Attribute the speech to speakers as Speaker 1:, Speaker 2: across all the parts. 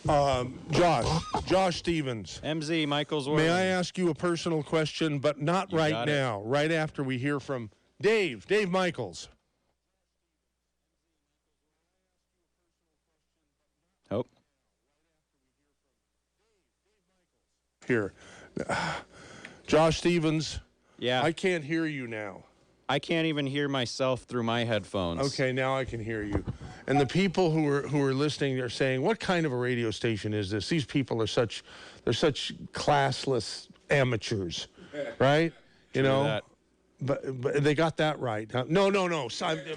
Speaker 1: Josh Stevens.
Speaker 2: MZ, Michael Zwerling.
Speaker 1: May I ask you a personal question, but not right now, right after we hear from Dave Michaels.
Speaker 2: Oh.
Speaker 1: Here. Josh Stevens.
Speaker 2: Yeah.
Speaker 1: I can't hear you now.
Speaker 2: I can't even hear myself through my headphones.
Speaker 1: Okay, now I can hear you. And the people who are listening are saying, "What kind of a radio station is this? These people are such classless amateurs, right? You know."
Speaker 2: That.
Speaker 1: But they got that right. No.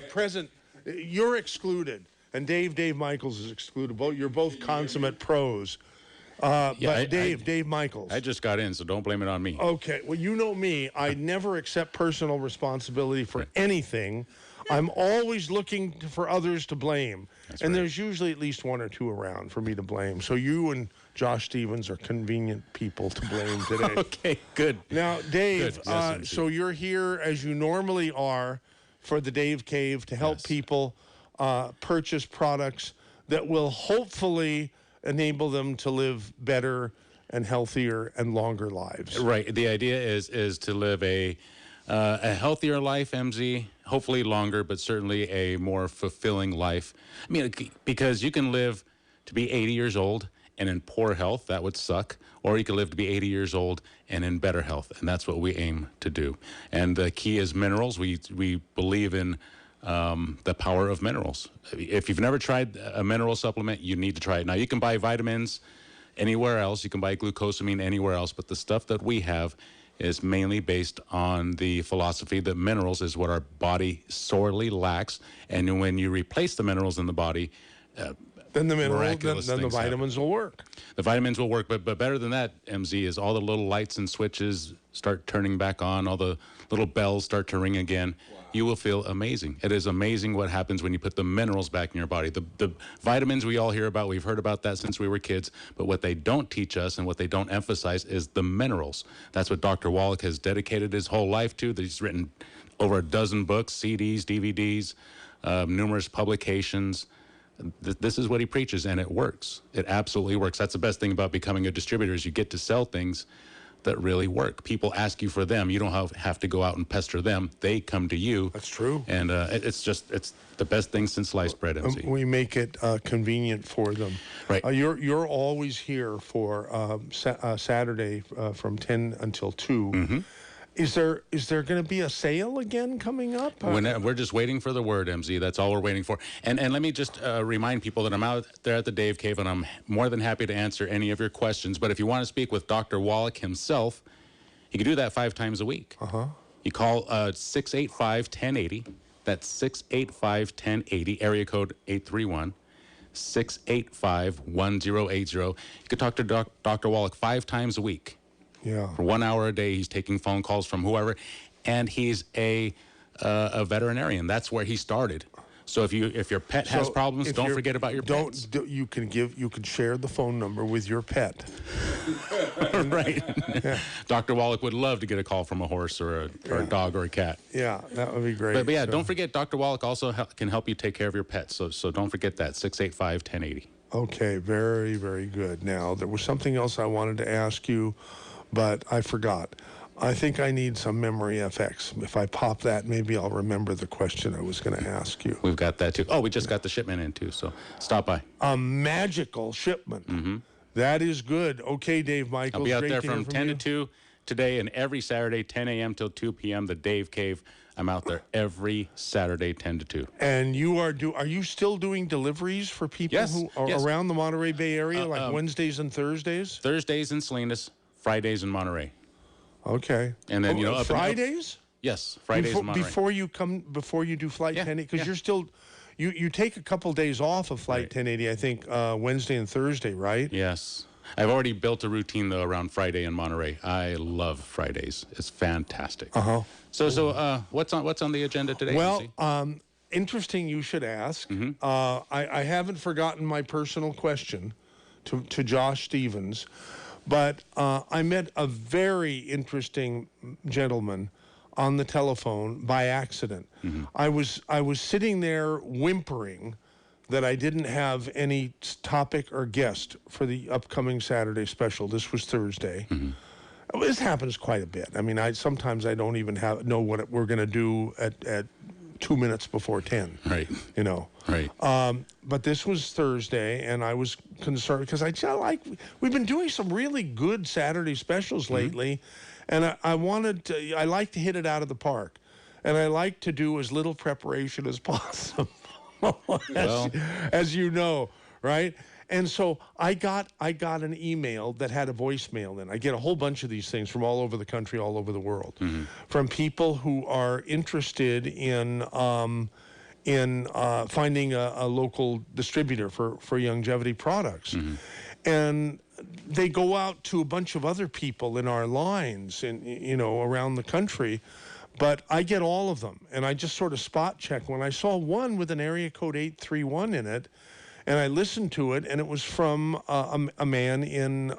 Speaker 1: Present, you're excluded, and Dave Michaels is excluded. You're both consummate pros. Dave Michaels.
Speaker 3: I just got in, so don't blame it on me.
Speaker 1: Okay. Well, you know me. I never accept personal responsibility for anything. I'm always looking for others to blame.
Speaker 3: That's
Speaker 1: and
Speaker 3: right.
Speaker 1: There's usually at least one or two around for me to blame. So you and Josh Stevens are convenient people to blame today.
Speaker 3: Okay, good.
Speaker 1: Now, Dave,
Speaker 3: Good. Yes,
Speaker 1: so you're here as you normally are for the Dave Cave to help people purchase products that will hopefully enable them to live better and healthier and longer lives.
Speaker 3: Right. The idea is to live a healthier life, MZ, hopefully longer, but certainly a more fulfilling life. I mean, because you can live to be 80 years old and in poor health, that would suck, or you can live to be 80 years old and in better health, and that's what we aim to do. And the key is minerals. We believe in the power of minerals. If you've never tried a mineral supplement, you need to try it. Now, you can buy vitamins anywhere else. You can buy glucosamine anywhere else, but the stuff that we have is mainly based on the philosophy that minerals is what our body sorely lacks, and when you replace the minerals in the body,
Speaker 1: then the vitamins will work.
Speaker 3: The vitamins will work, but better than that, MZ, is all the little lights and switches start turning back on, all the little bells start to ring again. Wow. You will feel amazing. It is amazing what happens when you put the minerals back in your body. The vitamins we all hear about, we've heard about that since we were kids, but what they don't teach us and what they don't emphasize is the minerals. That's what Dr. Wallach has dedicated his whole life to. He's written over a dozen books, CDs, DVDs, numerous publications. This is what he preaches, and it works. It absolutely works. That's the best thing about becoming a distributor is you get to sell things that really work. People ask you for them. You don't have to go out and pester them. They come to you.
Speaker 1: That's true.
Speaker 3: And it's the best thing since sliced bread, MC.
Speaker 1: We make it convenient for them.
Speaker 3: Right.
Speaker 1: You're always here for Saturday from 10 until 2.
Speaker 3: Mm-hmm.
Speaker 1: Is there going to be a sale again coming up?
Speaker 3: We're just waiting for the word, MZ. That's all we're waiting for. And let me just remind people that I'm out there at the Dave Cave, and I'm more than happy to answer any of your questions. But if you want to speak with Dr. Wallach himself, you can do that 5 times a week. You call 685-1080. That's 685-1080, area code 831. 685-1080. You can talk to Dr. Wallach 5 times a week.
Speaker 1: Yeah.
Speaker 3: For 1 hour a day, he's taking phone calls from whoever, and he's a veterinarian. That's where he started. So if your pet has problems, don't forget about your pets.
Speaker 1: You can share the phone number with your pet.
Speaker 3: Right. Yeah. Dr. Wallach would love to get a call from a horse or a dog or a cat.
Speaker 1: Yeah, that would be great.
Speaker 3: But yeah, don't forget, Dr. Wallach also can help you take care of your pets. So don't forget that, 685-1080.
Speaker 1: Okay, very, very good. Now, there was something else I wanted to ask you, but I forgot. I think I need some memory FX. If I pop that, maybe I'll remember the question I was going to ask you.
Speaker 3: We've got that too. Oh, we just got the shipment in too, so stop by.
Speaker 1: A magical shipment.
Speaker 3: Mm-hmm.
Speaker 1: That is good. Okay, Dave Michaels.
Speaker 3: I'll be out there from 10 to 2 today, and every Saturday, 10 a.m. till 2 p.m., the Dave Cave. I'm out there every Saturday, 10 to 2.
Speaker 1: And you are you still doing deliveries for people who are around the Monterey Bay area, like Wednesdays and Thursdays?
Speaker 3: Thursdays in Salinas, Fridays in Monterey.
Speaker 1: Okay.
Speaker 3: And then up
Speaker 1: Fridays?
Speaker 3: Yes, Fridays in Monterey.
Speaker 1: Before you do Flight 1080, because you're still you take a couple days off of Flight 1080, I think Wednesday and Thursday, right?
Speaker 3: Yes. I've already built a routine though around Friday in Monterey. I love Fridays. It's fantastic. So what's on the agenda today?
Speaker 1: Well, interesting you should ask.
Speaker 3: Mm-hmm.
Speaker 1: I haven't forgotten my personal question to Josh Stevens, but I met a very interesting gentleman on the telephone by accident.
Speaker 3: Mm-hmm.
Speaker 1: I was sitting there whimpering, that I didn't have any topic or guest for the upcoming Saturday special. This was Thursday. This happens quite a bit. I mean, sometimes I don't even know what we're going to do at 2 minutes before 10.
Speaker 3: Right.
Speaker 1: You know.
Speaker 3: Right.
Speaker 1: But this was Thursday, and I was concerned because we've been doing some really good Saturday specials lately, and I like to hit it out of the park, and I like to do as little preparation as possible, as you know, right? And so I got an email that had a voicemail in. I get a whole bunch of these things from all over the country, all over the world, from people who are interested in finding a local distributor for longevity products. And they go out to a bunch of other people in our lines around the country, but I get all of them, and I just sort of spot check. When I saw one with an area code 831 in it, and I listened to it, and it was from a man in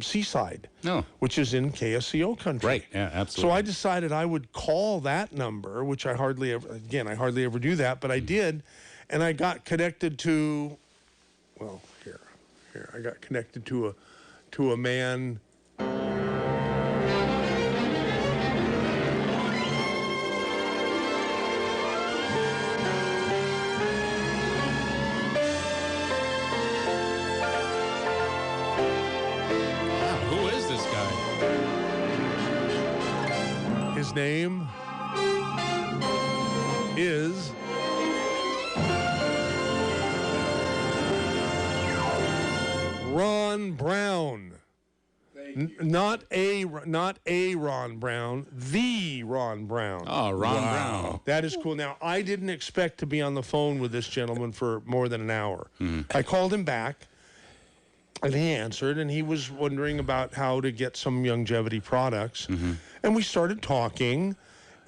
Speaker 1: Seaside, which is in KSCO country.
Speaker 3: Right, yeah, absolutely.
Speaker 1: So I decided I would call that number, which I hardly ever do that, but I did, and I got connected to, here, I got connected to a man. His name is Ron Brown. Not a Ron Brown, the Ron Brown.
Speaker 3: Oh, Ron Brown.
Speaker 1: That is cool. Now, I didn't expect to be on the phone with this gentleman for more than an hour. I called him back, and he answered, and he was wondering about how to get some longevity products. And we started talking,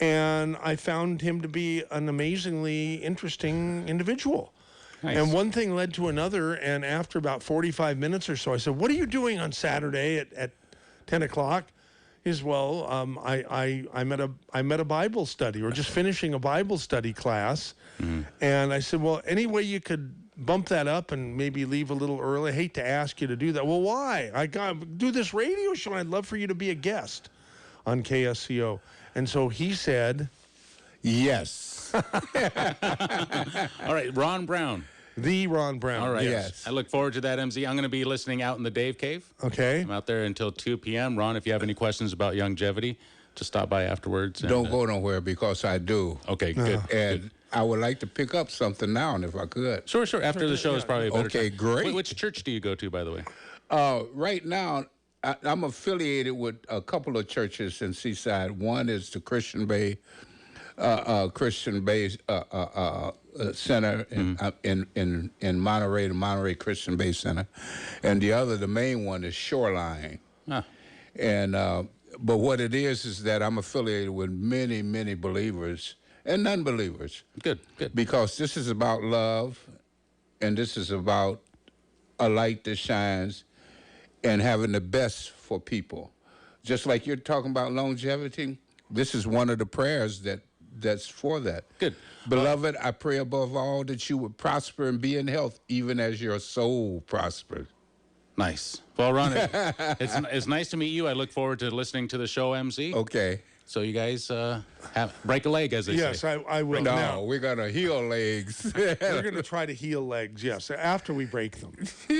Speaker 1: and I found him to be an amazingly interesting individual. Nice. And one thing led to another, and after about 45 minutes or so, I said, "What are you doing on Saturday at 10 o'clock?" He says, "Well, I'm at a Bible study, or just finishing a Bible study class." And I said, "Well, any way you could bump that up and maybe leave a little early? I hate to ask you to do that." "Well, why? I got to do this radio show, and I'd love for you to be a guest on KSCO." And so he said,
Speaker 4: "Yes."
Speaker 3: All right, Ron Brown.
Speaker 1: The Ron Brown.
Speaker 3: All right.
Speaker 4: Yes.
Speaker 3: I look forward to that, MZ. I'm going to be listening out in the Dave Cave.
Speaker 1: Okay.
Speaker 3: I'm out there until 2 p.m. Ron, if you have any questions about longevity, just stop by afterwards.
Speaker 4: Don't go nowhere, because I do.
Speaker 3: Okay, good.
Speaker 4: And I would like to pick up something now, and if I could.
Speaker 3: Sure. After the show is probably a better
Speaker 4: Okay,
Speaker 3: time.
Speaker 4: great.
Speaker 3: Which church do you go to, by the way?
Speaker 4: Right now, I'm affiliated with a couple of churches in Seaside. One is the Christian Bay Center in Monterey, the Monterey Christian Bay Center, and the main one is Shoreline. And but what it is that I'm affiliated with many believers and non-believers.
Speaker 3: Good.
Speaker 4: Because this is about love, and this is about a light that shines, and having the best for people. Just like you're talking about longevity, this is one of the prayers that's for that.
Speaker 3: Good.
Speaker 4: Beloved, I pray above all that you would prosper and be in health, even as your soul prospers.
Speaker 3: Nice. Well, Ron, it's nice to meet you. I look forward to listening to the show, MZ.
Speaker 4: Okay.
Speaker 3: So you guys break a leg, as they say.
Speaker 1: Yes, I will.
Speaker 4: No,
Speaker 1: Now,
Speaker 4: we're going to heal legs.
Speaker 1: we're going to try to heal legs, yes, after we break them.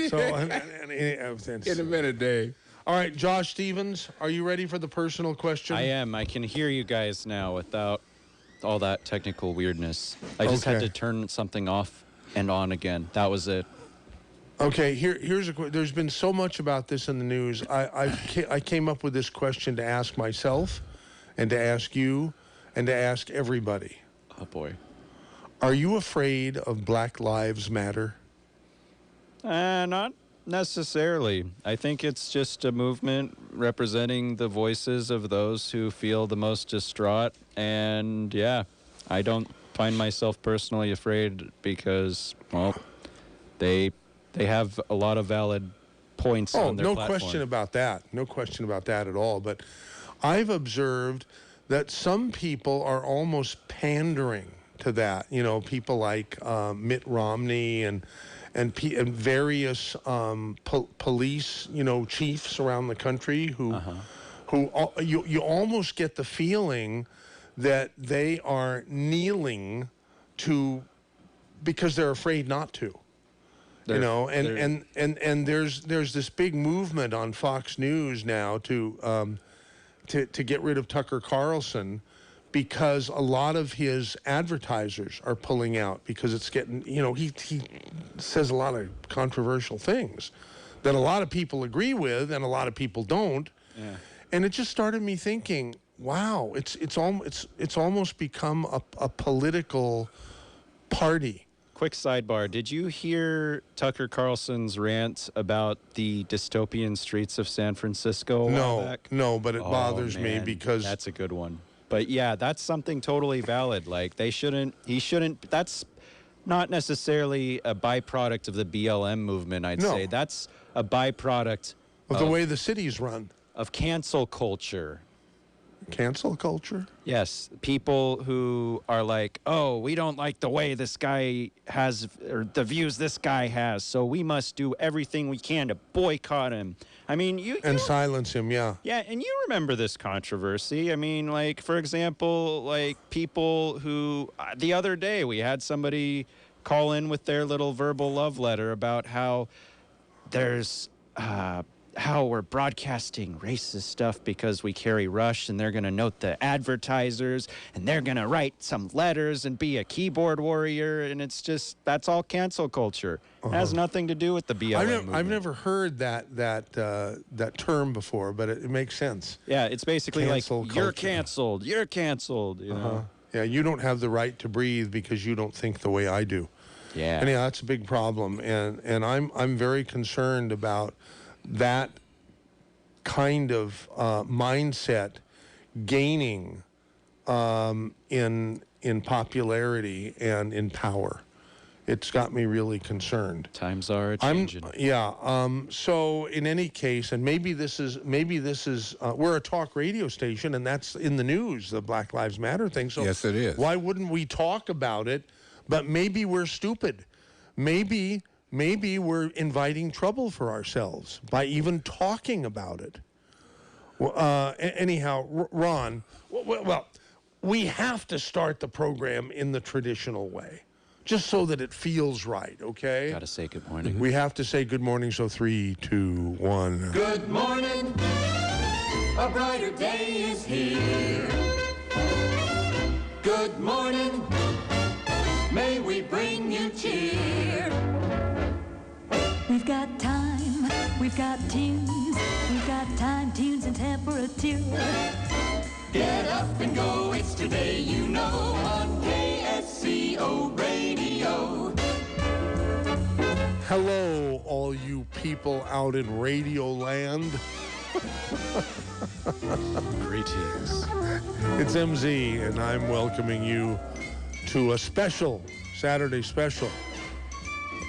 Speaker 1: So,
Speaker 4: In a minute, Dave.
Speaker 1: All right, Josh Stevens, are you ready for the personal question?
Speaker 2: I am. I can hear you guys now without all that technical weirdness. I just had to turn something off and on again. That was it.
Speaker 1: Okay, here's a question. There's been so much about this in the news. I came up with this question to ask myself, and to ask you, and to ask everybody.
Speaker 2: Oh, boy.
Speaker 1: Are you afraid of Black Lives Matter?
Speaker 2: Not necessarily. I think it's just a movement representing the voices of those who feel the most distraught. And, yeah, I don't find myself personally afraid because, well, they have a lot of valid points on their platform.
Speaker 1: Question about that. No question about that at all. But I've observed that some people are almost pandering to that. You know, people like Mitt Romney and various police, you know, chiefs around the country who you almost get the feeling that they are kneeling to because they're afraid not to. You know, and there's this big movement on Fox News now to get rid of Tucker Carlson because a lot of his advertisers are pulling out because it's getting, you know, he says a lot of controversial things that a lot of people agree with and a lot of people don't. Yeah. And it just started me thinking, wow, it's almost become a political party.
Speaker 2: Quick sidebar. Did you hear Tucker Carlson's rant about the dystopian streets of San Francisco a while back?
Speaker 1: No, but it bothers me because...
Speaker 2: That's a good one. But yeah, that's something totally valid. Like, he shouldn't, that's not necessarily a byproduct of the BLM movement, I'd say. That's a byproduct
Speaker 1: of the way the city's run.
Speaker 2: Of cancel culture.
Speaker 1: Cancel culture?
Speaker 2: Yes. People who are like, oh, we don't like the way this guy has, or the views this guy has, so we must do everything we can to boycott him. I mean, you
Speaker 1: silence him, yeah.
Speaker 2: Yeah, and you remember this controversy. I mean, like, for example, like people who, the other day we had somebody call in with their little verbal love letter about how there's, how we're broadcasting racist stuff because we carry Rush, and they're going to note the advertisers, and they're going to write some letters and be a keyboard warrior, and it's just, that's all cancel culture. It has nothing to do with the BLM movement.
Speaker 1: I've never heard that term before, but it makes sense.
Speaker 2: Yeah, it's basically
Speaker 1: cancel
Speaker 2: like,
Speaker 1: culture.
Speaker 2: You're canceled, you know?
Speaker 1: Yeah, you don't have the right to breathe because you don't think the way I do.
Speaker 2: Yeah.
Speaker 1: And yeah, that's a big problem, and I'm very concerned about that kind of mindset gaining in popularity and in power. It's got me really concerned.
Speaker 2: Times are changing.
Speaker 1: So in any case, and maybe this is we're a talk radio station, and that's in the news, the Black Lives Matter thing. So
Speaker 4: yes, it is.
Speaker 1: Why wouldn't we talk about it? But maybe we're stupid. Maybe we're inviting trouble for ourselves by even talking about it. Anyhow, Ron, well, we have to start the program in the traditional way, just so that it feels right, okay?
Speaker 2: Gotta say good morning.
Speaker 1: We have to say good morning, so 3, 2, 1.
Speaker 5: Good morning, a brighter day is here. Good morning, may we bring you cheer.
Speaker 6: We've got time, we've got tunes, we've got time, tunes, and temperature.
Speaker 5: Get up and go, it's today, you know, on KSCO Radio.
Speaker 1: Hello, all you people out in Radio Land.
Speaker 2: Greetings.
Speaker 1: It's MZ, and I'm welcoming you to a special, Saturday special,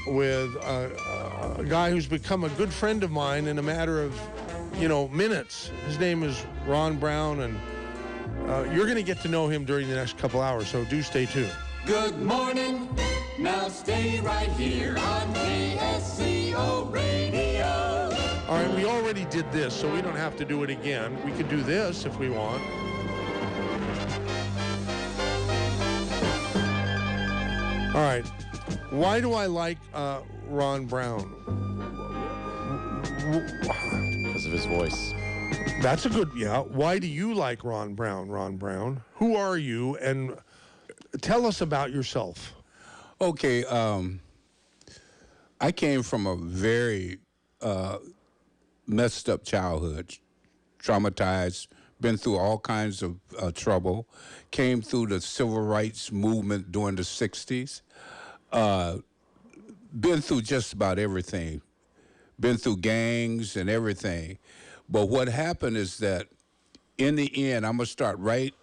Speaker 1: with a guy who's become a good friend of mine in a matter of, minutes. His name is Ron Brown, and you're going to get to know him during the next couple hours, so do stay tuned.
Speaker 5: Good morning. Now stay right here on KSCO Radio.
Speaker 1: All right, we already did this, so we don't have to do it again. We could do this if we want. All right. Why do I like Ron Brown?
Speaker 2: Because of his voice.
Speaker 1: That's a good, yeah. Why do you like Ron Brown? Who are you? And tell us about yourself.
Speaker 4: Okay, I came from a very messed up childhood, traumatized, been through all kinds of trouble, came through the civil rights movement during the 60s, been through just about everything, been through gangs and everything. But what happened is that in the end, I'm going to start right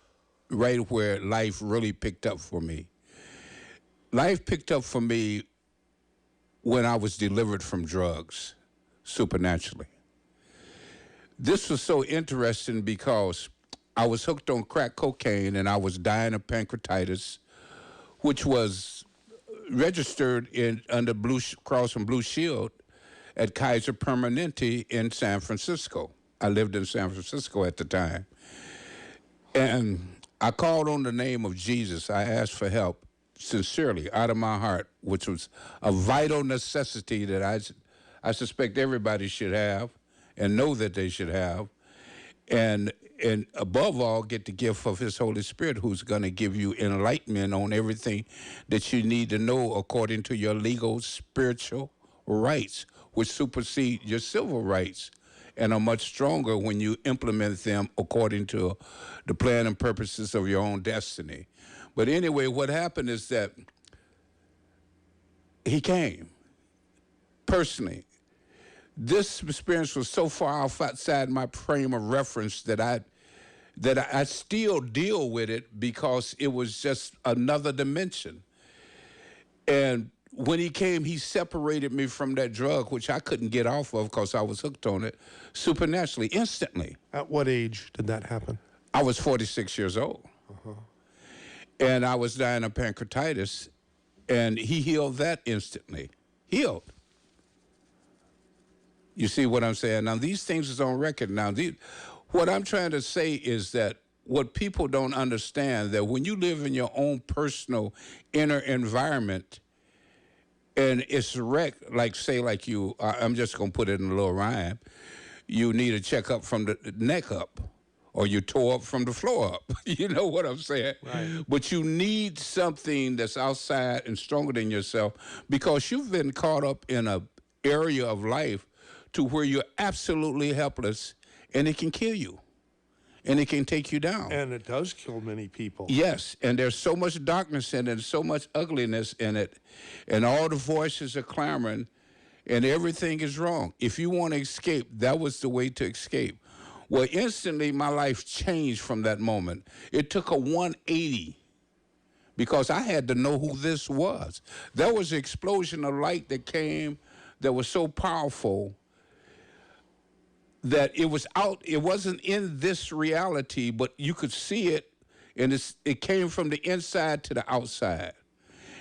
Speaker 4: where life really picked up for me. Life picked up for me when I was delivered from drugs, supernaturally. This was so interesting because I was hooked on crack cocaine and I was dying of pancreatitis which was registered under Blue Cross and Blue Shield at Kaiser Permanente in San Francisco. I lived in San Francisco at the time. And I called on the name of Jesus. I asked for help sincerely, out of my heart, which was a vital necessity that I suspect everybody should have and know that they should have. And above all, get the gift of his Holy Spirit, who's going to give you enlightenment on everything that you need to know according to your legal, spiritual rights, which supersede your civil rights and are much stronger when you implement them according to the plan and purposes of your own destiny. But anyway, what happened is that he came personally. This experience was so far outside my frame of reference that I still deal with it because it was just another dimension. And when he came, he separated me from that drug, which I couldn't get off of because I was hooked on it, supernaturally, instantly.
Speaker 1: At what age did that happen?
Speaker 4: I was 46 years old. And I was dying of pancreatitis, and he healed that instantly. Healed. You see what I'm saying? Now, these things is on record now. What I'm trying to say is that what people don't understand, that when you live in your own personal inner environment, and it's wrecked, like you, I'm just going to put it in a little rhyme, you need a checkup from the neck up, or you tore up from the floor up. You know what I'm saying?
Speaker 1: Right.
Speaker 4: But you need something that's outside and stronger than yourself, because you've been caught up in an area of life to where you're absolutely helpless, and it can kill you, and it can take you down.
Speaker 1: And it does kill many people.
Speaker 4: Yes, and there's so much darkness in it, so much ugliness in it, and all the voices are clamoring, and everything is wrong. If you want to escape, that was the way to escape. Well, instantly, my life changed from that moment. It took a 180 because I had to know who this was. There was an explosion of light that came that was so powerful that it was out. It wasn't in this reality, but you could see it, and it came from the inside to the outside.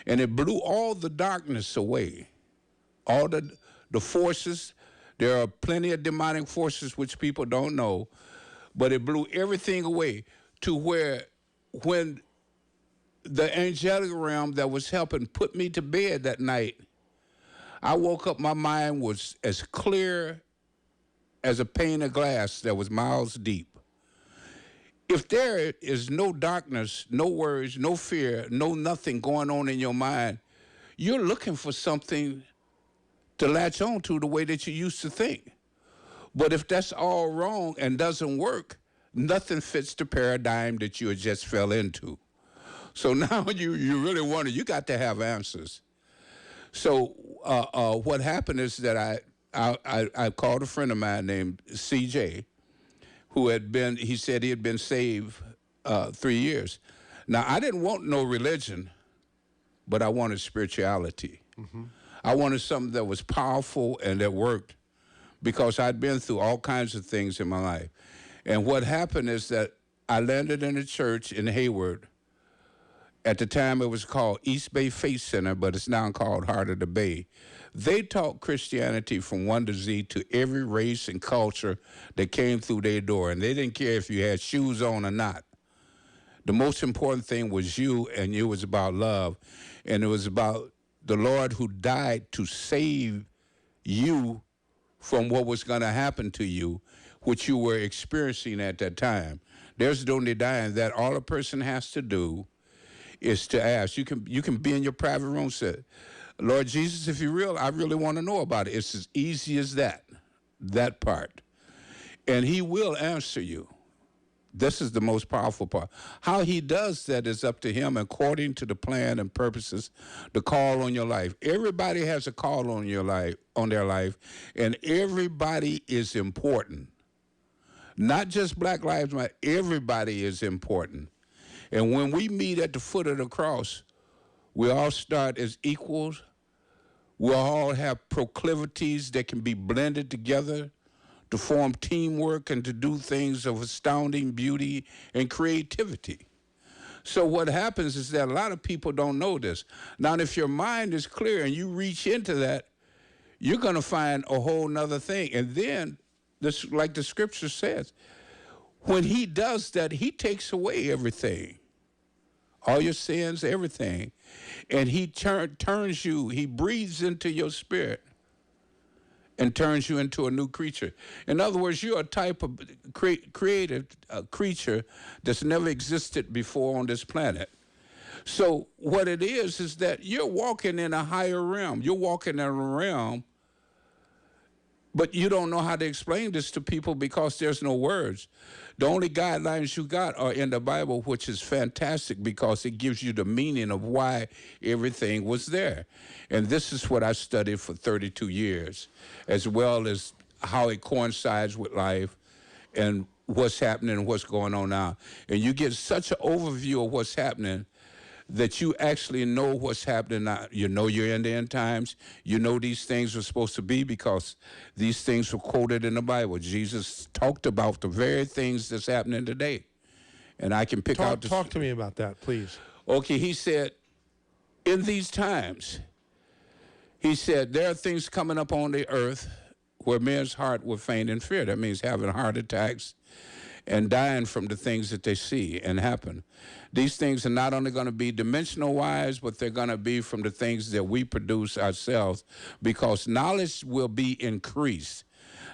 Speaker 4: And it blew all the darkness away, all the forces. There are plenty of demonic forces which people don't know, but it blew everything away to where when the angelic realm that was helping put me to bed that night, I woke up, my mind was as clear as a pane of glass that was miles deep. If there is no darkness, no worries, no fear, no nothing going on in your mind, you're looking for something to latch on to the way that you used to think. But if that's all wrong and doesn't work, nothing fits the paradigm that you just fell into. So now you really wonder, you got to have answers. So what happened is that I called a friend of mine named CJ, who he said he had been saved 3 years. Now, I didn't want no religion, but I wanted spirituality. Mm-hmm. I wanted something that was powerful and that worked, because I'd been through all kinds of things in my life. And what happened is that I landed in a church in Hayward. At the time, it was called East Bay Faith Center, but it's now called Heart of the Bay. They taught Christianity from 1 to Z to every race and culture that came through their door, and they didn't care if you had shoes on or not. The most important thing was you, and it was about love, and it was about the Lord who died to save you from what was going to happen to you, which you were experiencing at that time. There's no denying that. All a person has to do is to ask. You can be in your private room, say, Lord Jesus, if you're real, I really want to know about it. It's as easy as that part. And he will answer you. This is the most powerful part. How he does that is up to him according to the plan and purposes, the call on your life. Everybody has a call on their life, and everybody is important. Not just Black Lives Matter, everybody is important. And when we meet at the foot of the cross, we all start as equals. We all have proclivities that can be blended together to form teamwork and to do things of astounding beauty and creativity. So what happens is that a lot of people don't know this. Now, if your mind is clear and you reach into that, you're going to find a whole nother thing. And then, this, like the scripture says, when he does that, he takes away everything, all your sins, everything. And he turns you, he breathes into your spirit and turns you into a new creature. In other words, you're a type of creative creature that's never existed before on this planet. So what it is that you're walking in a higher realm. You're walking in a realm, but you don't know how to explain this to people because there's no words. The only guidelines you got are in the Bible, which is fantastic because it gives you the meaning of why everything was there. And this is what I studied for 32 years, as well as how it coincides with life and what's happening and what's going on now. And you get such an overview of what's happening that you actually know what's happening now. You know you're in the end times. You know these things are supposed to be because these things were quoted in the Bible. Jesus talked about the very things that's happening today. And I can pick out...
Speaker 1: Talk to me about that, please.
Speaker 4: Okay, he said, in these times, he said, there are things coming up on the earth where men's heart will faint in fear. That means having heart attacks and dying from the things that they see and happen. These things are not only going to be dimensional-wise, but they're going to be from the things that we produce ourselves, because knowledge will be increased.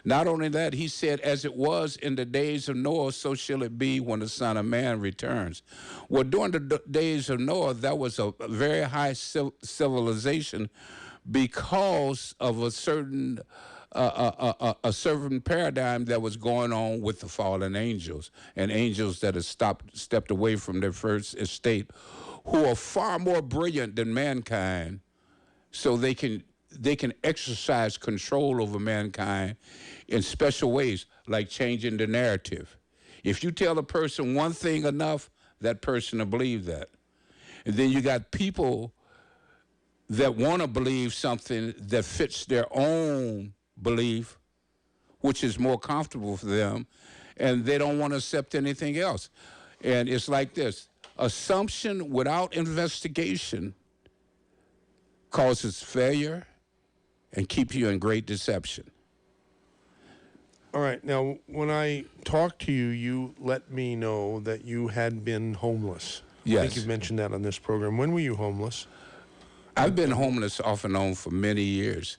Speaker 4: Not only that, he said, as it was in the days of Noah, so shall it be when the Son of Man returns. Well, during the days of Noah, that was a very high civilization because of a certain paradigm that was going on with the fallen angels, and angels that have stepped away from their first estate, who are far more brilliant than mankind, so they can exercise control over mankind in special ways, like changing the narrative. If you tell a person one thing enough, that person will believe that. And then you got people that want to believe something that fits their own belief, which is more comfortable for them, and they don't want to accept anything else. And it's like this: assumption without investigation causes failure and keeps you in great deception.
Speaker 1: All right. Now, when I talked to you, you let me know that you had been homeless.
Speaker 4: Yes.
Speaker 1: I think you've mentioned that on this program. When were you homeless?
Speaker 4: I've been homeless off and on for many years.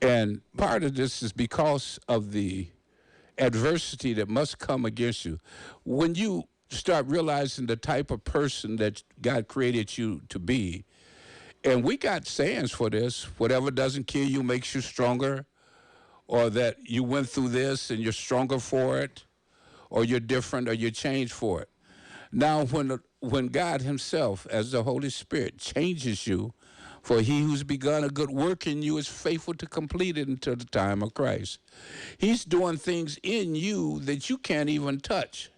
Speaker 4: And part of this is because of the adversity that must come against you. When you start realizing the type of person that God created you to be, and we got sayings for this: whatever doesn't kill you makes you stronger, or that you went through this and you're stronger for it, or you're different, or you're changed for it. Now, when God himself, as the Holy Spirit, changes you, for he who's begun a good work in you is faithful to complete it until the time of Christ. He's doing things in you that you can't even touch.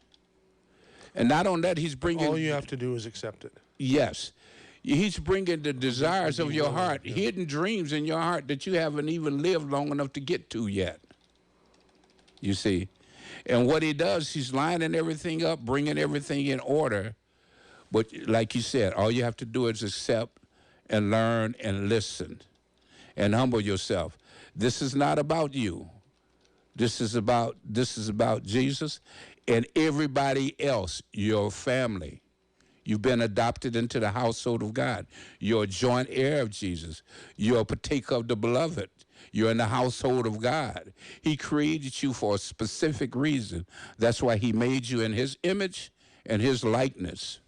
Speaker 4: And not on that, he's bringing...
Speaker 1: All you have to do is accept it.
Speaker 4: Yes. He's bringing the desires of your heart, hidden dreams in your heart that you haven't even lived long enough to get to yet. You see? And what he does, he's lining everything up, bringing everything in order. But like you said, all you have to do is accept and learn and listen and humble yourself. This is not about you. This is about Jesus and everybody else, your family. You've been adopted into the household of God. You're a joint heir of Jesus. You're a partaker of the beloved. You're in the household of God. He created you for a specific reason. That's why he made you in his image and his likeness.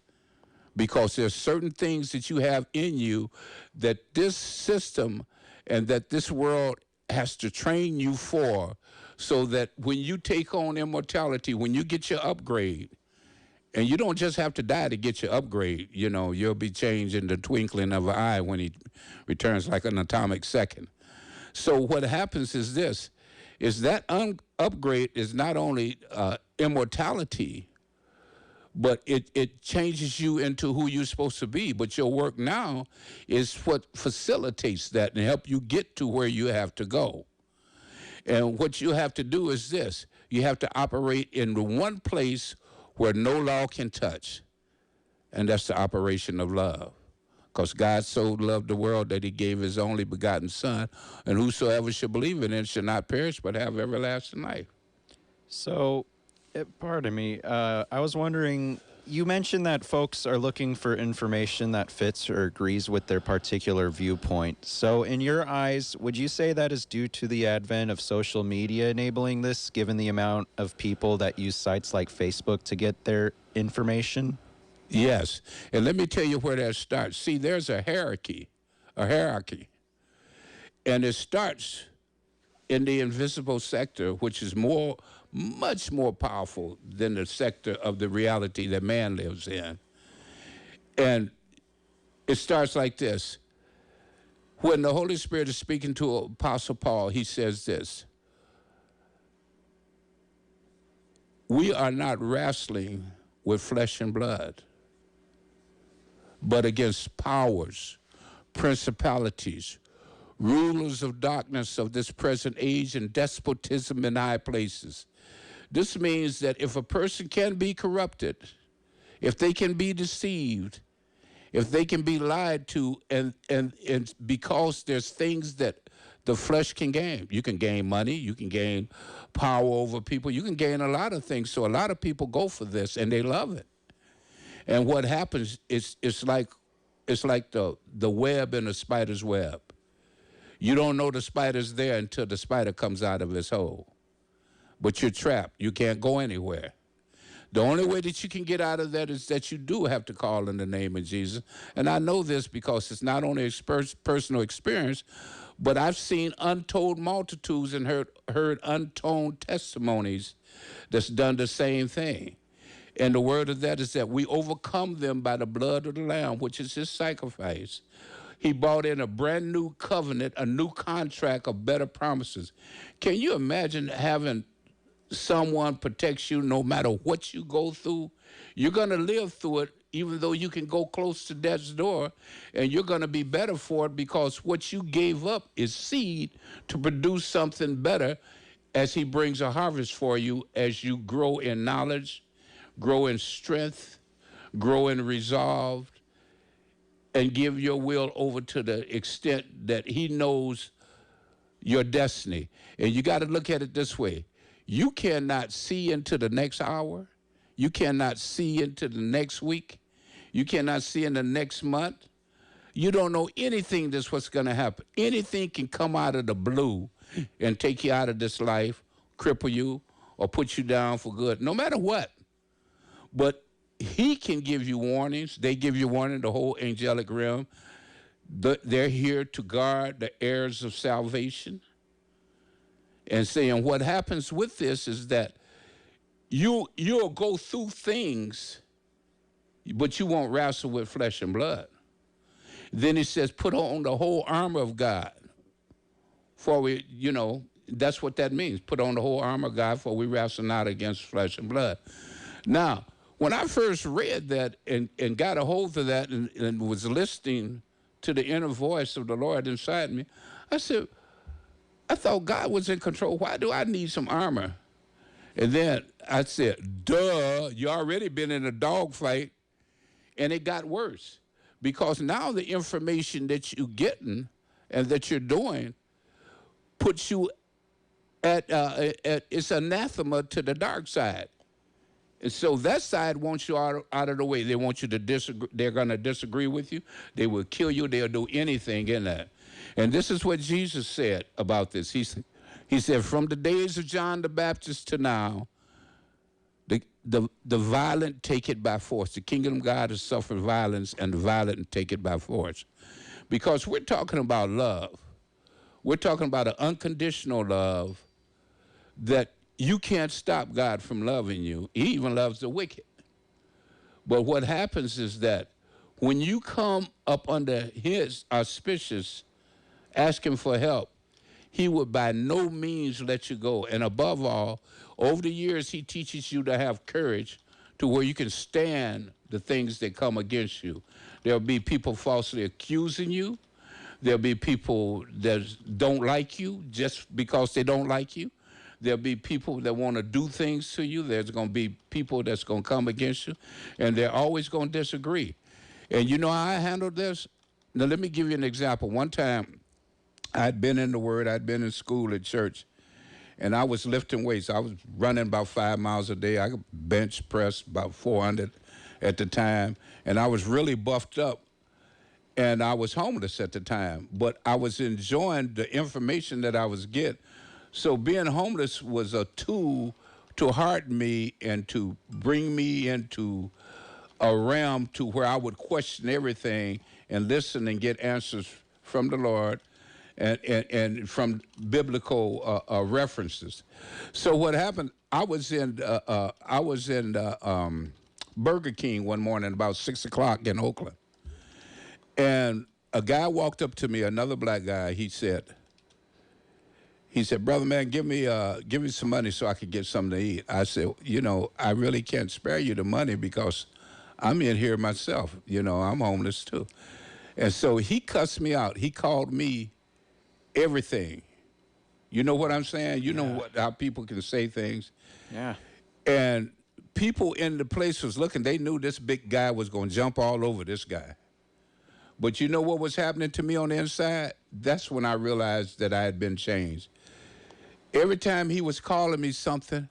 Speaker 4: Because there's certain things that you have in you that this system and that this world has to train you for, so that when you take on immortality, when you get your upgrade, and you don't just have to die to get your upgrade, you know, you'll be changed in the twinkling of an eye when he returns, like an atomic second. So what happens is this, is that upgrade is not only immortality, but it changes you into who you're supposed to be. But your work now is what facilitates that and help you get to where you have to go. And what you have to do is this: you have to operate in the one place where no law can touch, and that's the operation of love. Because God so loved the world that he gave his only begotten Son, and whosoever shall believe in him shall not perish but have everlasting life.
Speaker 2: So, pardon me, I was wondering, you mentioned that folks are looking for information that fits or agrees with their particular viewpoint. So, in your eyes, would you say that is due to the advent of social media enabling this, given the amount of people that use sites like Facebook to get their information?
Speaker 4: Yes, and let me tell you where that starts. See, there's a hierarchy, and it starts in the invisible sector, which is much more powerful than the sector of the reality that man lives in. And it starts like this. When the Holy Spirit is speaking to Apostle Paul, he says this: we are not wrestling with flesh and blood, but against powers, principalities, rulers of darkness of this present age, and despotism in high places. This means that if a person can be corrupted, if they can be deceived, if they can be lied to, and because there's things that the flesh can gain. You can gain money, you can gain power over people, you can gain a lot of things. So a lot of people go for this and they love it. And what happens is it's like the web in a spider's web. You don't know the spider's there until the spider comes out of its hole. But you're trapped. You can't go anywhere. The only way that you can get out of that is that you do have to call in the name of Jesus. And I know this because it's not only personal experience, but I've seen untold multitudes and heard untold testimonies that's done the same thing. And the word of that is that we overcome them by the blood of the Lamb, which is his sacrifice. He brought in a brand new covenant, a new contract of better promises. Can you imagine having someone protect you no matter what you go through? You're going to live through it, even though you can go close to death's door, and you're going to be better for it because what you gave up is seed to produce something better as he brings a harvest for you as you grow in knowledge, grow in strength, grow in resolve, and give your will over to the extent that he knows your destiny. And you got to look at it this way. You cannot see into the next hour. You cannot see into the next week. You cannot see in the next month. You don't know anything that's what's going to happen. Anything can come out of the blue and take you out of this life, cripple you, or put you down for good, no matter what. But he can give you warnings. They give you warning, the whole angelic realm. They're here to guard the heirs of salvation. And saying what happens with this is that you'll go through things, but you won't wrestle with flesh and blood. Then he says, put on the whole armor of God. For we, that's what that means. Put on the whole armor of God, for we wrestle not against flesh and blood. Now, when I first read that and got a hold of that and was listening to the inner voice of the Lord inside me, I said, I thought God was in control. Why do I need some armor? And then I said, duh, you already been in a dogfight. And it got worse because now the information that you're getting and that you're doing puts you at it's anathema to the dark side. And so that side wants you out of the way. They want you to disagree. They're going to disagree with you. They will kill you. They'll do anything in that. And this is what Jesus said about this. He said, from the days of John the Baptist to now, the violent take it by force. The kingdom of God has suffered violence, and the violent take it by force. Because we're talking about love. We're talking about an unconditional love that you can't stop God from loving you. He even loves the wicked. But what happens is that when you come up under his auspicious, asking for help, he would by no means let you go. And above all, over the years, he teaches you to have courage to where you can stand the things that come against you. There'll be people falsely accusing you. There'll be people that don't like you just because they don't like you. There'll be people that want to do things to you. There's going to be people that's going to come against you, and they're always going to disagree. And you know how I handled this? Now, let me give you an example. One time, I'd been in the Word, I'd been in school at church, and I was lifting weights. I was running about 5 miles a day. I could bench press about 400 at the time, and I was really buffed up, and I was homeless at the time. But I was enjoying the information that I was getting. So being homeless was a tool to harden me and to bring me into a realm to where I would question everything and listen and get answers from the Lord and from biblical references. So what happened? I was in Burger King one morning about 6 o'clock in Oakland, and a guy walked up to me, another black guy. He said, "Brother man, give me some money so I could get something to eat." I said, I really can't spare you the money because I'm in here myself. I'm homeless too. And so he cussed me out. He called me everything. You know what I'm saying? You know how people can say things.
Speaker 2: Yeah.
Speaker 4: And people in the place was looking. They knew this big guy was going to jump all over this guy. But you know what was happening to me on the inside? That's when I realized that I had been changed. Every time he was calling me something,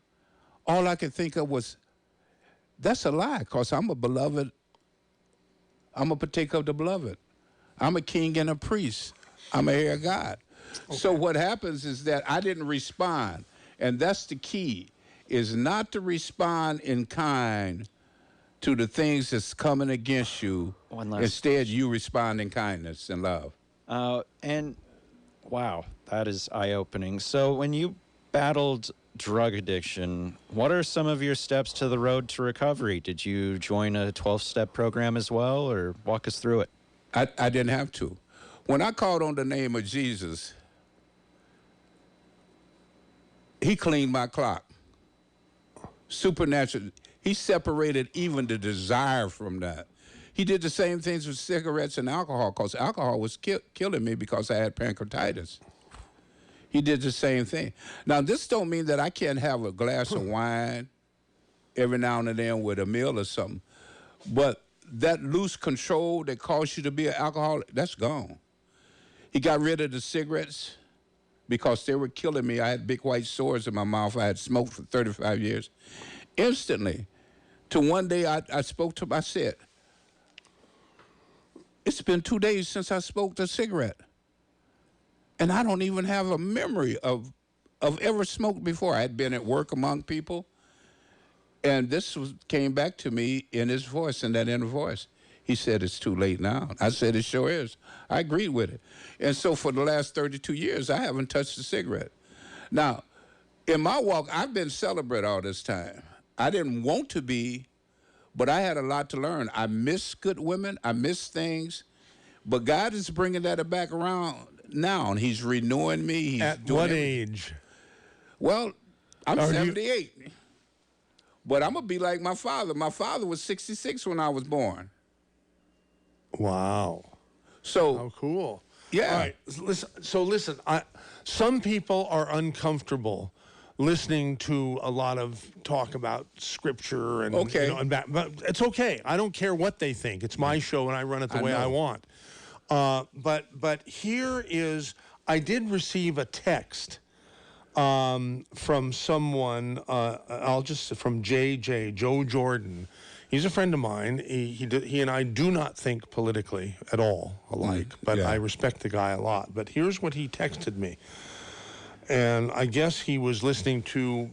Speaker 4: all I could think of was, that's a lie, because I'm a beloved. I'm a partaker of the beloved. I'm a king and a priest. I'm a heir of God. Okay. So what happens is that I didn't respond. And that's the key, is not to respond in kind to the things that's coming against you. Instead, you respond in kindness and love.
Speaker 2: And wow, that is eye-opening. So when you battled drug addiction, what are some of your steps to the road to recovery? Did you join a 12-step program as well, or walk us through it?
Speaker 4: I didn't have to. When I called on the name of Jesus, he cleaned my clock. Supernatural. He separated even the desire from that. He did the same things with cigarettes and alcohol, because alcohol was killing me because I had pancreatitis. He did the same thing. Now, this don't mean that I can't have a glass of wine every now and then with a meal or something, but that loose control that caused you to be an alcoholic, that's gone. He got rid of the cigarettes because they were killing me. I had big white sores in my mouth. I had smoked for 35 years. Instantly, to one day I spoke to him, I said, it's been 2 days since I smoked a cigarette. And I don't even have a memory of ever smoked before. I had been at work among people. And this came back to me in his voice, in that inner voice. He said, it's too late now. I said, it sure is. I agreed with it. And so for the last 32 years, I haven't touched a cigarette. Now, in my walk, I've been celibate all this time. I didn't want to be, but I had a lot to learn. I miss good women. I miss things. But God is bringing that back around now, and he's renewing me. He's
Speaker 1: At
Speaker 4: doing
Speaker 1: what
Speaker 4: everything.
Speaker 1: age?
Speaker 4: Well, I'm
Speaker 1: Are you-
Speaker 4: 78. But I'm going to be like my father. My father was 66 when I was born.
Speaker 1: Wow.
Speaker 4: So,
Speaker 1: How cool.
Speaker 4: yeah.
Speaker 1: All right. Listen, some people are uncomfortable listening to a lot of talk about scripture and,
Speaker 4: Okay.
Speaker 1: but it's okay. I don't care what they think. It's my show and I run it the way I want. But here is, I did receive a text from someone, from JJ, Joe Jordan. He's a friend of mine. He and I do not think politically at all alike, but
Speaker 4: yeah.
Speaker 1: I respect the guy a lot. But here's what he texted me. And I guess he was listening to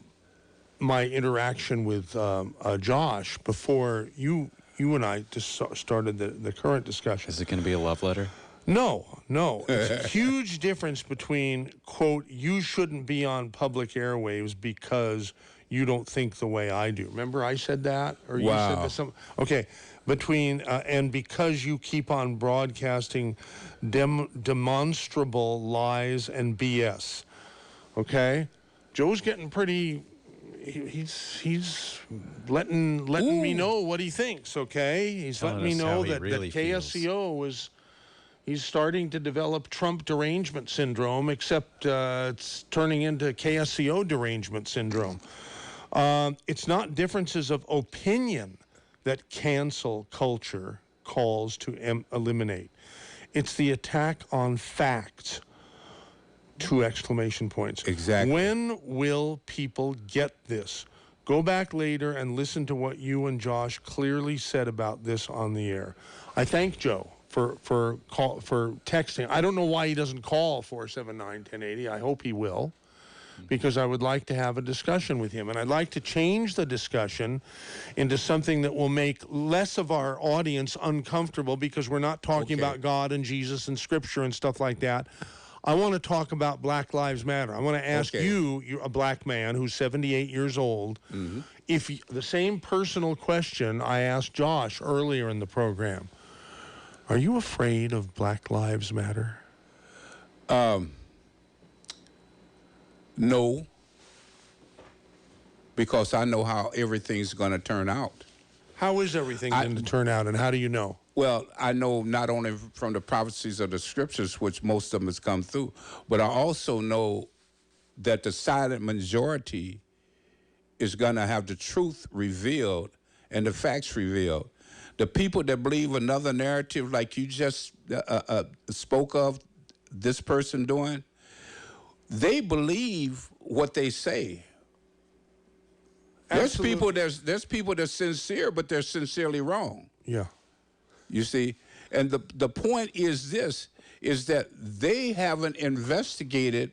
Speaker 1: my interaction with Josh before you and I just started the current discussion.
Speaker 2: Is it going to be a love letter?
Speaker 1: No. It's a huge difference between, quote, you shouldn't be on public airwaves because you don't think the way I do. Remember I said that? Or you said this? Okay. Between, and because you keep on broadcasting demonstrable lies and BS. Okay? Joe's getting pretty... He's letting me know what he thinks, okay? He's letting me know that KSCO is... He's starting to develop Trump derangement syndrome, except it's turning into KSCO derangement syndrome. It's not differences of opinion that cancel culture calls to eliminate. It's the attack on facts. 2 exclamation points.
Speaker 4: Exactly.
Speaker 1: When will people get this? Go back later and listen to what you and Josh clearly said about this on the air. I thank Joe for texting. I don't know why he doesn't call 479-1080. I hope he will, because I would like to have a discussion with him. And I'd like to change the discussion into something that will make less of our audience uncomfortable, because we're not talking about God and Jesus and Scripture and stuff like that. I want to talk about Black Lives Matter. I want to ask you're a black man who's 78 years old, if the same personal question I asked Josh earlier in the program. Are you afraid of Black Lives Matter?
Speaker 4: No, because I know how everything's going to turn out.
Speaker 1: How is everything going to turn out, and how do you know?
Speaker 4: Well, I know not only from the prophecies of the scriptures, which most of them has come through, but I also know that the silent majority is going to have the truth revealed and the facts revealed. The people that believe another narrative like you just spoke of, this person doing, they believe what they say.
Speaker 1: Absolutely.
Speaker 4: There's people that's sincere, but they're sincerely wrong.
Speaker 1: Yeah.
Speaker 4: You see, and the point is this, is that they haven't investigated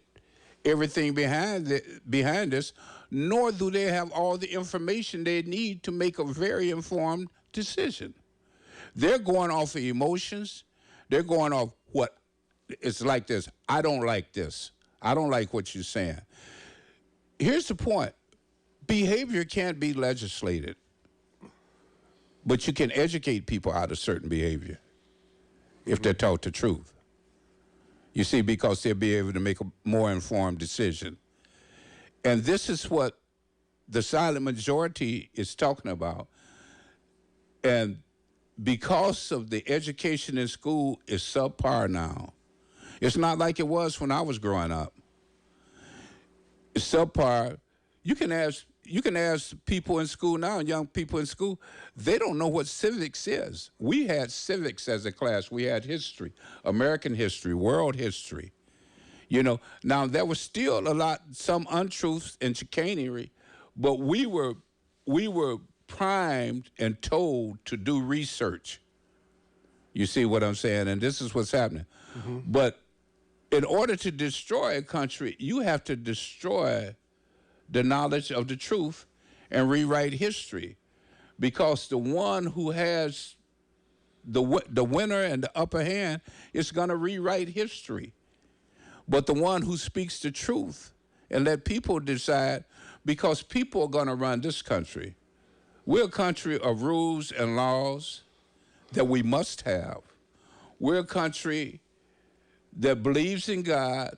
Speaker 4: everything behind this, nor do they have all the information they need to make a very informed decision. They're going off of emotions. They're going off what, it's like this, I don't like this. I don't like what you're saying. Here's the point. Behavior can't be legislated. But you can educate people out of certain behavior if they're taught the truth. You see, because they'll be able to make a more informed decision. And this is what the silent majority is talking about. And because of the education in school is subpar now, it's not like it was when I was growing up. It's subpar. You can ask people in school now, young people in school, they don't know what civics is. We had civics as a class. We had history, American history, world history. You know, now there was still some untruths and chicanery, but we were primed and told to do research. You see what I'm saying? And this is what's happening. But in order to destroy a country, you have to destroy the knowledge of the truth and rewrite history, because the one who has the winner and the upper hand is going to rewrite history. But the one who speaks the truth and let people decide, because people are going to run this country. We're a country of rules and laws that we must have. We're a country that believes in God,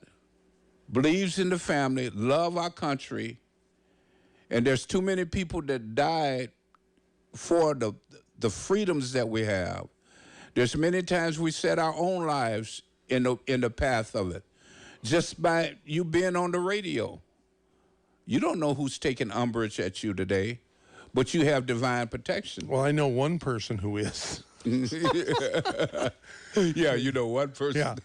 Speaker 4: believes in the family, love our country, and there's too many people that died for the freedoms that we have. There's many times we set our own lives in the path of it, just by you being on the radio. You don't know who's taking umbrage at you today, but you have divine protection.
Speaker 1: Well, I know one person who is.
Speaker 4: Yeah, you know one person.
Speaker 1: Yeah.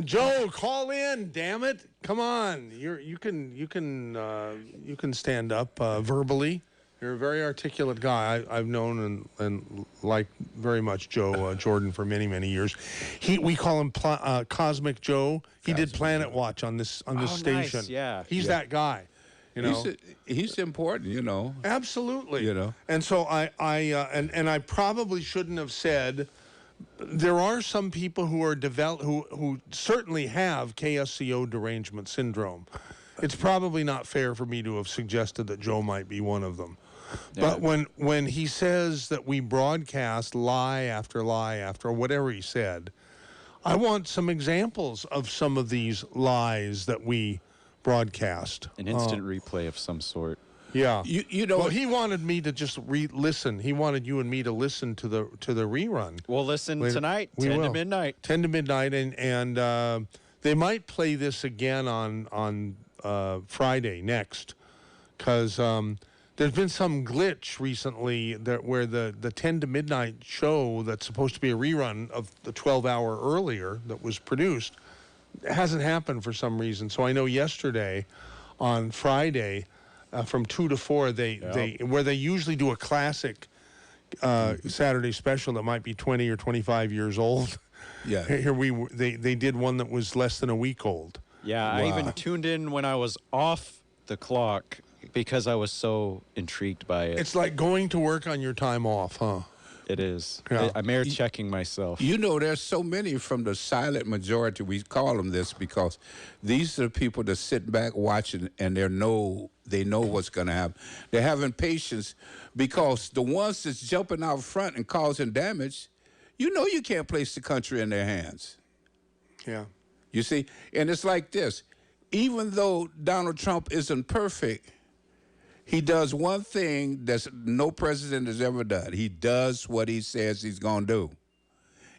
Speaker 1: Joe, call in, damn it. Come on. You can stand up verbally. You're a very articulate guy. I've known and liked very much Joe Jordan for many, many years. We call him Cosmic Joe. He did Planet Watch on this station.
Speaker 2: Nice. Yeah.
Speaker 1: He's that guy. You know,
Speaker 4: he's important, you know.
Speaker 1: Absolutely.
Speaker 4: You know.
Speaker 1: And so I probably shouldn't have said. There are some people who are who certainly have KSCO derangement syndrome. It's probably not fair for me to have suggested that Joe might be one of them. Yeah. But when he says that we broadcast lie after whatever he said, I want some examples of some of these lies that we broadcast.
Speaker 2: An instant replay of some sort.
Speaker 1: Yeah.
Speaker 4: You know,
Speaker 1: well, he wanted me to just listen. He wanted you and me to listen to the rerun.
Speaker 2: We'll listen tonight,
Speaker 1: We
Speaker 2: 10
Speaker 1: will.
Speaker 2: to midnight.
Speaker 1: 10 to midnight, and they might play this again on Friday next, because there's been some glitch recently where the 10 to midnight show that's supposed to be a rerun of the 12-hour earlier that was produced hasn't happened for some reason. So I know yesterday on Friday from 2 to 4, they where they usually do a classic Saturday special that might be 20 or 25 years old.
Speaker 4: Yeah.
Speaker 1: Here they did one that was less than a week old.
Speaker 2: Yeah, I even tuned in when I was off the clock because I was so intrigued by it.
Speaker 1: It's like going to work on your time off, huh?
Speaker 2: It is.
Speaker 1: Yeah.
Speaker 2: I'm air checking myself.
Speaker 4: You know, there's so many from the silent majority. We call them this because these are the people that sit back watching, and they know what's going to happen. They're having patience because the ones that's jumping out front and causing damage, you can't place the country in their hands.
Speaker 1: Yeah.
Speaker 4: You see? And it's like this. Even though Donald Trump isn't perfect, he does one thing that no president has ever done. He does what he says he's going to do.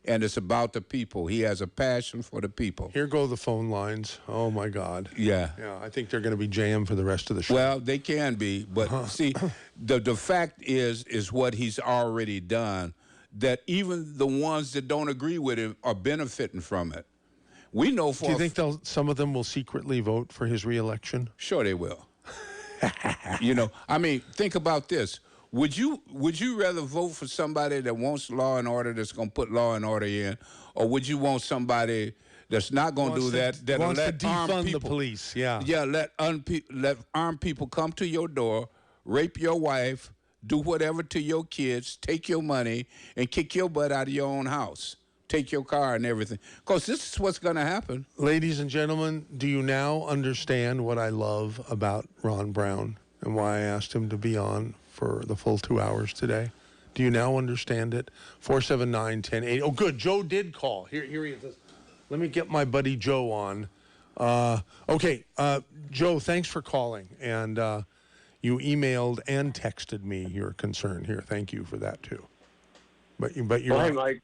Speaker 4: And it's about the people. He has a passion for the people.
Speaker 1: Here go the phone lines. Oh, my God.
Speaker 4: Yeah.
Speaker 1: Yeah, I think they're going to be jammed for the rest of the show.
Speaker 4: Well, they can be. But see, the fact is what he's already done, that even the ones that don't agree with him are benefiting from it. We know for...
Speaker 1: Do you think some of them will secretly vote for his reelection?
Speaker 4: Sure they will. I mean, think about this. Would you rather vote for somebody that wants law and order, that's going to put law and order in, or would you want somebody that's not going to do that, that'll
Speaker 1: wants to
Speaker 4: let armed
Speaker 1: defund
Speaker 4: people,
Speaker 1: the police? Yeah.
Speaker 4: Yeah, let armed people come to your door, rape your wife, do whatever to your kids, take your money, and kick your butt out of your own house. Take your car and everything. Because this is what's going to happen.
Speaker 1: Ladies and gentlemen, do you now understand what I love about Ron Brown and why I asked him to be on for the full 2 hours today? Do you now understand it? 479-1080. Oh, good. Joe did call. Here he is. Let me get my buddy Joe on. Okay, Joe, thanks for calling. And you emailed and texted me your concern here. Thank you for that, too. But you're
Speaker 7: Hi,
Speaker 1: on.
Speaker 7: Mike.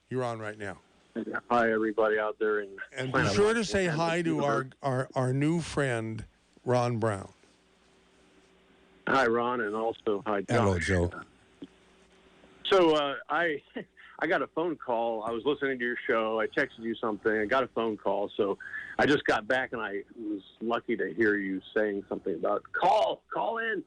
Speaker 1: You're on right now.
Speaker 7: Hi, everybody out there.
Speaker 1: And be sure to say hi to our new friend, Ron Brown.
Speaker 7: Hi, Ron, and also hi, Josh.
Speaker 4: Hello, Joe.
Speaker 7: So I got a phone call. I was listening to your show. I texted you something. I got a phone call. So I just got back, and I was lucky to hear you saying something about call in.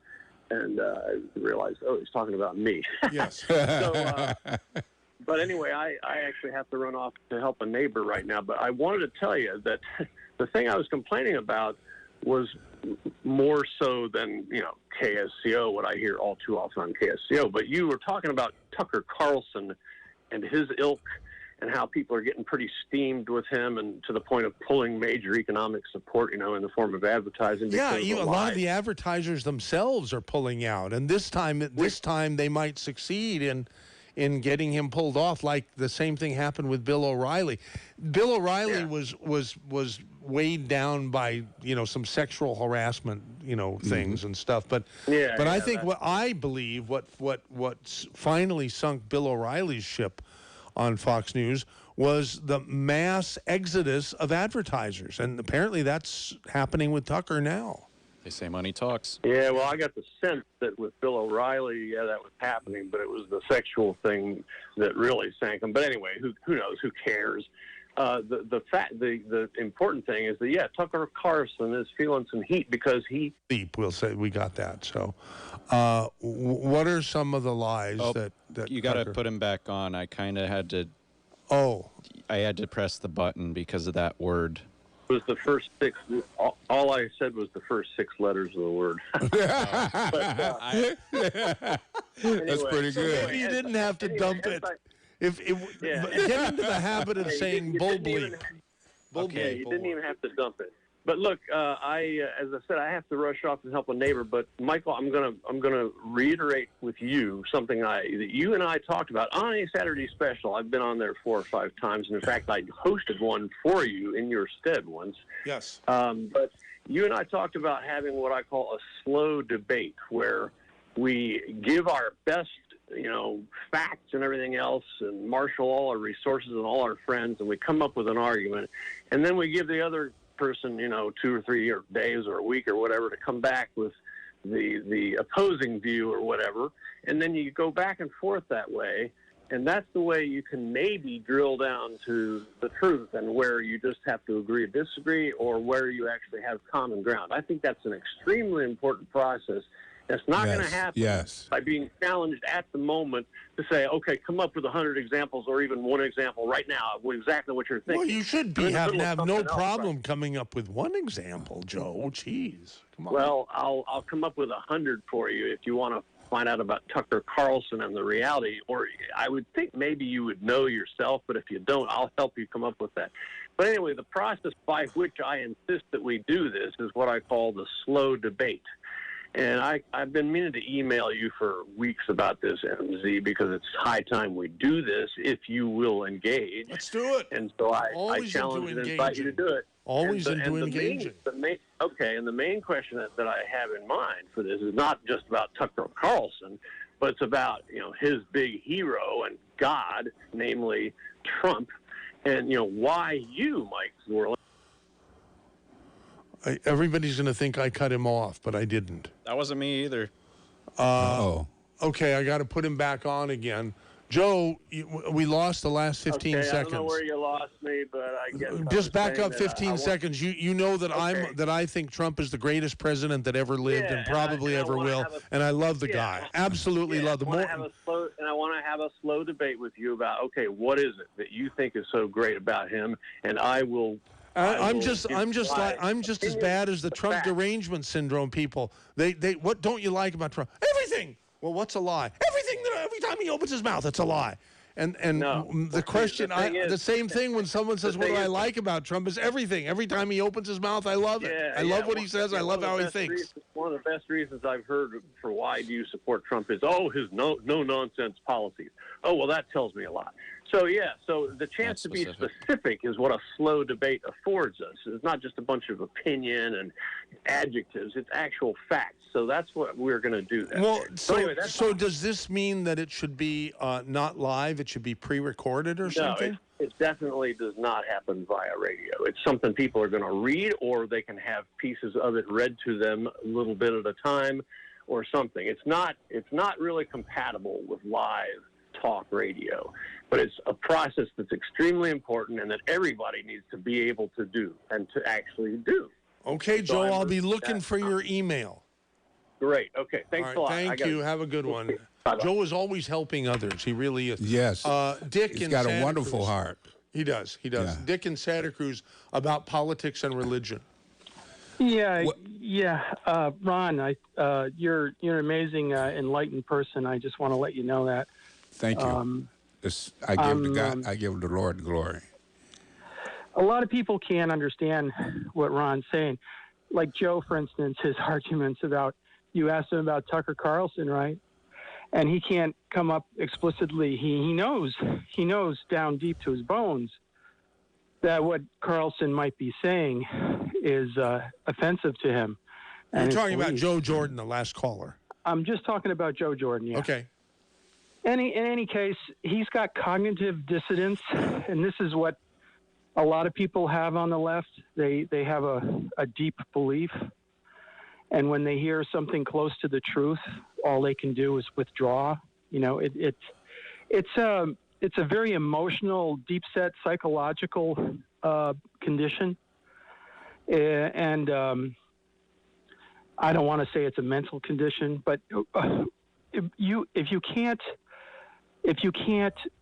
Speaker 7: And I realized, he's talking about me.
Speaker 1: Yes.
Speaker 7: But anyway, I actually have to run off to help a neighbor right now. But I wanted to tell you that the thing I was complaining about was more so than, KSCO, what I hear all too often on KSCO. But you were talking about Tucker Carlson and his ilk and how people are getting pretty steamed with him, and to the point of pulling major economic support, in the form of advertising.
Speaker 1: Yeah, a lot of the advertisers themselves are pulling out, and this time they might succeed in getting him pulled off. Like the same thing happened with Bill O'Reilly. Bill O'Reilly was weighed down by some sexual harassment things and stuff. But I think what I believe what finally sunk Bill O'Reilly's ship on Fox News was the mass exodus of advertisers, and apparently that's happening with Tucker now.
Speaker 2: They say money talks.
Speaker 7: Yeah, well, I got the sense that with Bill O'Reilly, that was happening, but it was the sexual thing that really sank him. But anyway, who knows? Who cares? The important thing is that Tucker Carlson is feeling some heat because he.
Speaker 1: We'll say we got that. So, what are some of the lies that
Speaker 2: you got to put him back on? I kind of had to.
Speaker 1: Oh.
Speaker 2: I had to press the button because of that word.
Speaker 7: Was the first six. All I said was the first 6 letters of the word.
Speaker 4: That's pretty good.
Speaker 1: Maybe you didn't have to dump it. Get into the habit of saying bull bleep.
Speaker 7: Okay, you didn't even have to dump it. But look, as I said, I have to rush off and help a neighbor. But Michael, I'm gonna reiterate with you something that you and I talked about on a Saturday special. I've been on there 4 or 5 times, and in fact, I hosted one for you in your stead once.
Speaker 1: Yes.
Speaker 7: But you and I talked about having what I call a slow debate, where we give our best, facts and everything else, and marshal all our resources and all our friends, and we come up with an argument, and then we give the other person, 2 or 3 days or a week or whatever to come back with the opposing view or whatever, and then you go back and forth that way. And that's the way you can maybe drill down to the truth, and where you just have to agree or disagree, or where you actually have common ground. I think that's an extremely important process. That's not going to happen by being challenged at the moment to say, okay, come up with 100 examples or even one example right now of exactly what you're thinking.
Speaker 1: Well, you should have no problem coming up with one example, Joe. Jeez, come on.
Speaker 7: Well, I'll come up with 100 for you if you want to find out about Tucker Carlson and the reality, or I would think maybe you would know yourself, but if you don't, I'll help you come up with that. But anyway, the process by which I insist that we do this is what I call the slow debate. And I've been meaning to email you for weeks about this, MZ, because it's high time we do this if you will engage.
Speaker 1: Let's do it.
Speaker 7: And so I challenge and invite you to do it.
Speaker 1: Always into engaging.
Speaker 7: And the main question that I have in mind for this is not just about Tucker Carlson, but it's about, his big hero and God, namely Trump, and, why you, Mike Zwerling.
Speaker 1: Everybody's going to think I cut him off, but I didn't.
Speaker 2: That wasn't me either.
Speaker 1: Okay, I got to put him back on again. Joe, we lost the last 15 seconds.
Speaker 7: I don't know where you lost me, but I guess
Speaker 1: just back up 15 seconds. You know that I think Trump is the greatest president that ever lived and probably ever will, and I love the guy. Absolutely love the more.
Speaker 7: I want to have a slow debate with you about what is it that you think is so great about him, and I will.
Speaker 1: I'm just as bad as the Trump derangement syndrome people. They what don't you like about Trump? Everything. Well, what's a lie? Everything that every time he opens his mouth, it's a lie. And the question, the same thing when someone says, "What do I like about Trump?" is everything. Every time he opens his mouth, I love it. I love what he says. I love how he thinks.
Speaker 7: One of the best reasons I've heard for why do you support Trump is his no nonsense policies. Oh, well, that tells me a lot. So the chance to be specific is what a slow debate affords us. It's not just a bunch of opinion and adjectives; it's actual facts. So that's what we're going to do.
Speaker 1: Well, so does this mean that it should be not live? It should be pre-recorded or something?
Speaker 7: No, it definitely does not happen via radio. It's something people are going to read, or they can have pieces of it read to them a little bit at a time, or something. It's not really compatible with live talk radio, but it's a process that's extremely important and that everybody needs to be able to do and to actually do.
Speaker 1: Okay, Joe, I'll be looking for your email.
Speaker 7: Great. Okay, thanks a lot.
Speaker 1: Thank you. Have a good one.
Speaker 7: Bye-bye.
Speaker 1: Joe is always helping others. He really is.
Speaker 4: Yes.
Speaker 1: Dick
Speaker 4: He's
Speaker 1: in
Speaker 4: got
Speaker 1: Santa
Speaker 4: a wonderful
Speaker 1: Cruz.
Speaker 4: heart.
Speaker 1: He does.
Speaker 4: Yeah.
Speaker 1: Dick in Santa Cruz about politics and religion.
Speaker 8: Yeah. Ron, you're an amazing, enlightened person. I just want to let you know that.
Speaker 4: Thank you. I give the Lord glory.
Speaker 8: A lot of people can't understand what Ron's saying. Like Joe, for instance, his arguments about, you asked him about Tucker Carlson, right? And he can't come up explicitly. He knows down deep to his bones that what Carlson might be saying is offensive to him.
Speaker 1: You're talking about Joe Jordan, the last caller.
Speaker 8: I'm just talking about Joe Jordan, yeah.
Speaker 1: Okay.
Speaker 8: In any case, he's got cognitive dissonance, and this is what a lot of people have on the left. They have a deep belief, and when they hear something close to the truth, all they can do is withdraw. It's a very emotional, deep-set psychological condition, and I don't want to say it's a mental condition, but if you can't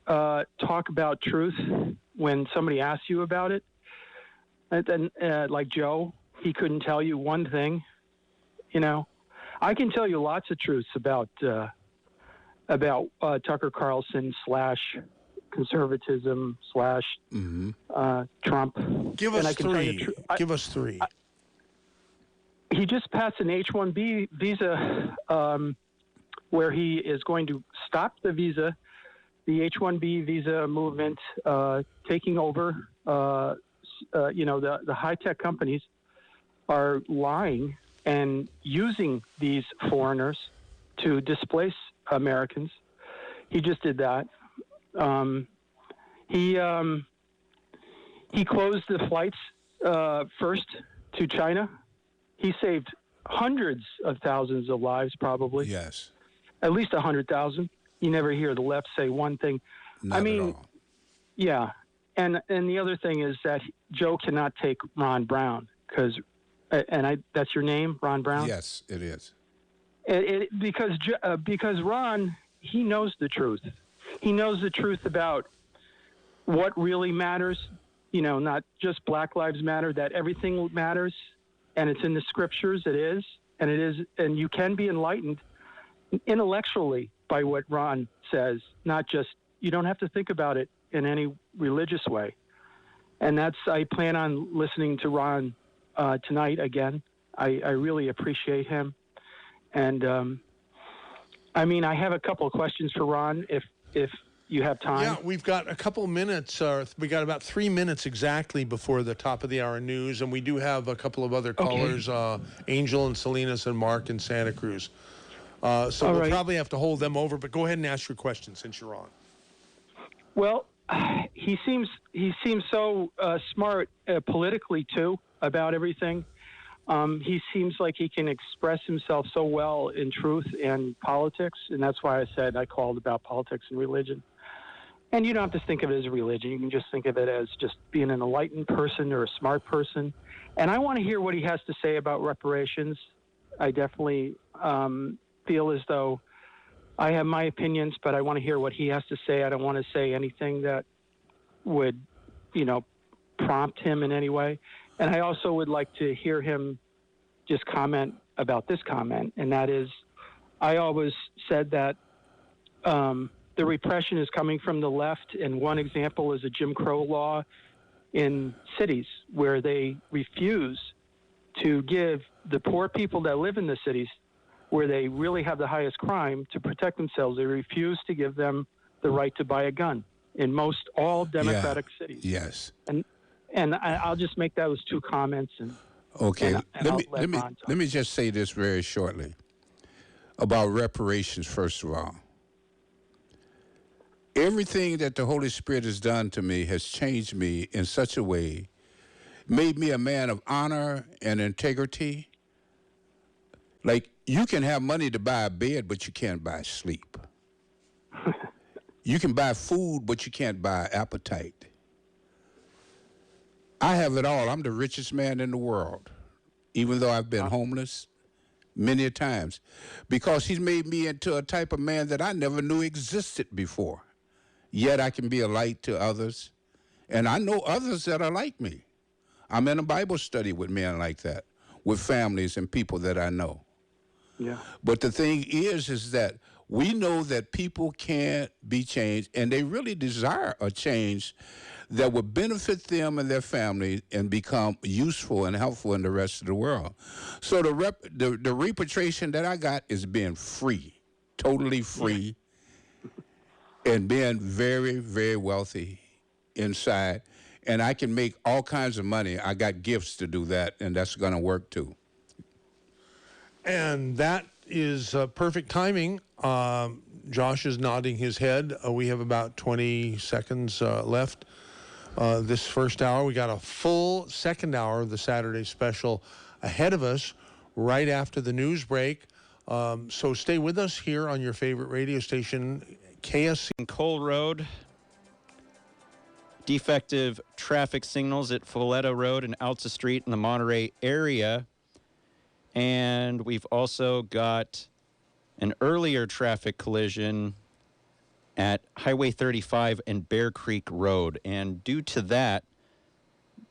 Speaker 8: talk about truth when somebody asks you about it, then like Joe, he couldn't tell you one thing. I can tell you lots of truths about Tucker Carlson / conservatism / Trump.
Speaker 1: Give us three. Give us three.
Speaker 8: He just passed an H-1B visa where he is going to stop the H-1B visa movement, taking over, the high-tech companies are lying and using these foreigners to displace Americans. He just did that. He closed the flights first to China. He saved hundreds of thousands of lives, probably.
Speaker 4: Yes.
Speaker 8: At least 100,000. You never hear the left say one thing.
Speaker 4: Not at all.
Speaker 8: Yeah. And the other thing is that Joe cannot take Ron Brown because, that's your name, Ron Brown?
Speaker 4: Yes, it is.
Speaker 8: Because Ron, he knows the truth. He knows the truth about what really matters, not just Black Lives Matter, that everything matters, and it's in the scriptures, and you can be enlightened intellectually by what Ron says, not just, you don't have to think about it in any religious way. And I plan on listening to Ron tonight again. I really appreciate him. And, I have a couple of questions for Ron, if you have time.
Speaker 1: Yeah, we've got a couple minutes. We got about 3 minutes exactly before the top of the hour news, and we do have a couple of other callers, Angel and Salinas and Mark in Santa Cruz. So we'll probably have to hold them over, but go ahead and ask your question since you're on.
Speaker 8: Well, he seems so smart politically, too, about everything. He seems like he can express himself so well in truth and politics, and that's why I called about politics and religion. And you don't have to think of it as a religion. You can just think of it as just being an enlightened person or a smart person. And I want to hear what he has to say about reparations. I definitely feel as though I have my opinions, but I want to hear what he has to say. I don't want to say anything that would, prompt him in any way. And I also would like to hear him just comment about this comment, and that is, I always said that the repression is coming from the left, and one example is a Jim Crow law in cities where they refuse to give the poor people that live in the cities where they really have the highest crime to protect themselves. They refuse to give them the right to buy a gun in all democratic cities.
Speaker 4: Yes.
Speaker 8: And I'll just make those two comments.
Speaker 4: Okay. Let me just say this very shortly about reparations. First of all, everything that the Holy Spirit has done to me has changed me in such a way, made me a man of honor and integrity. Like, you can have money to buy a bed, but you can't buy sleep. You can buy food, but you can't buy appetite. I have it all. I'm the richest man in the world, even though I've been homeless many a times, because he's made me into a type of man that I never knew existed before. Yet I can be a light to others, and I know others that are like me. I'm in a Bible study with men like that, with families and people that I know.
Speaker 8: Yeah.
Speaker 4: But the thing is that we know that people can't be changed, and they really desire a change that would benefit them and their family and become useful and helpful in the rest of the world. So the repatriation that I got is being free, totally free, and being very, very wealthy inside. And I can make all kinds of money. I got gifts to do that, and that's going to work too.
Speaker 1: And that is perfect timing. Josh is nodding his head. We have about 20 seconds left. This first hour, we got a full second hour of the Saturday special ahead of us right after the news break. So stay with us here on your favorite radio station, KSCO.
Speaker 2: Cole Road. Defective traffic signals at Folletto Road and Alta Street in the Monterey area. And we've also got an earlier traffic collision at Highway 35 and Bear Creek Road. And due to that,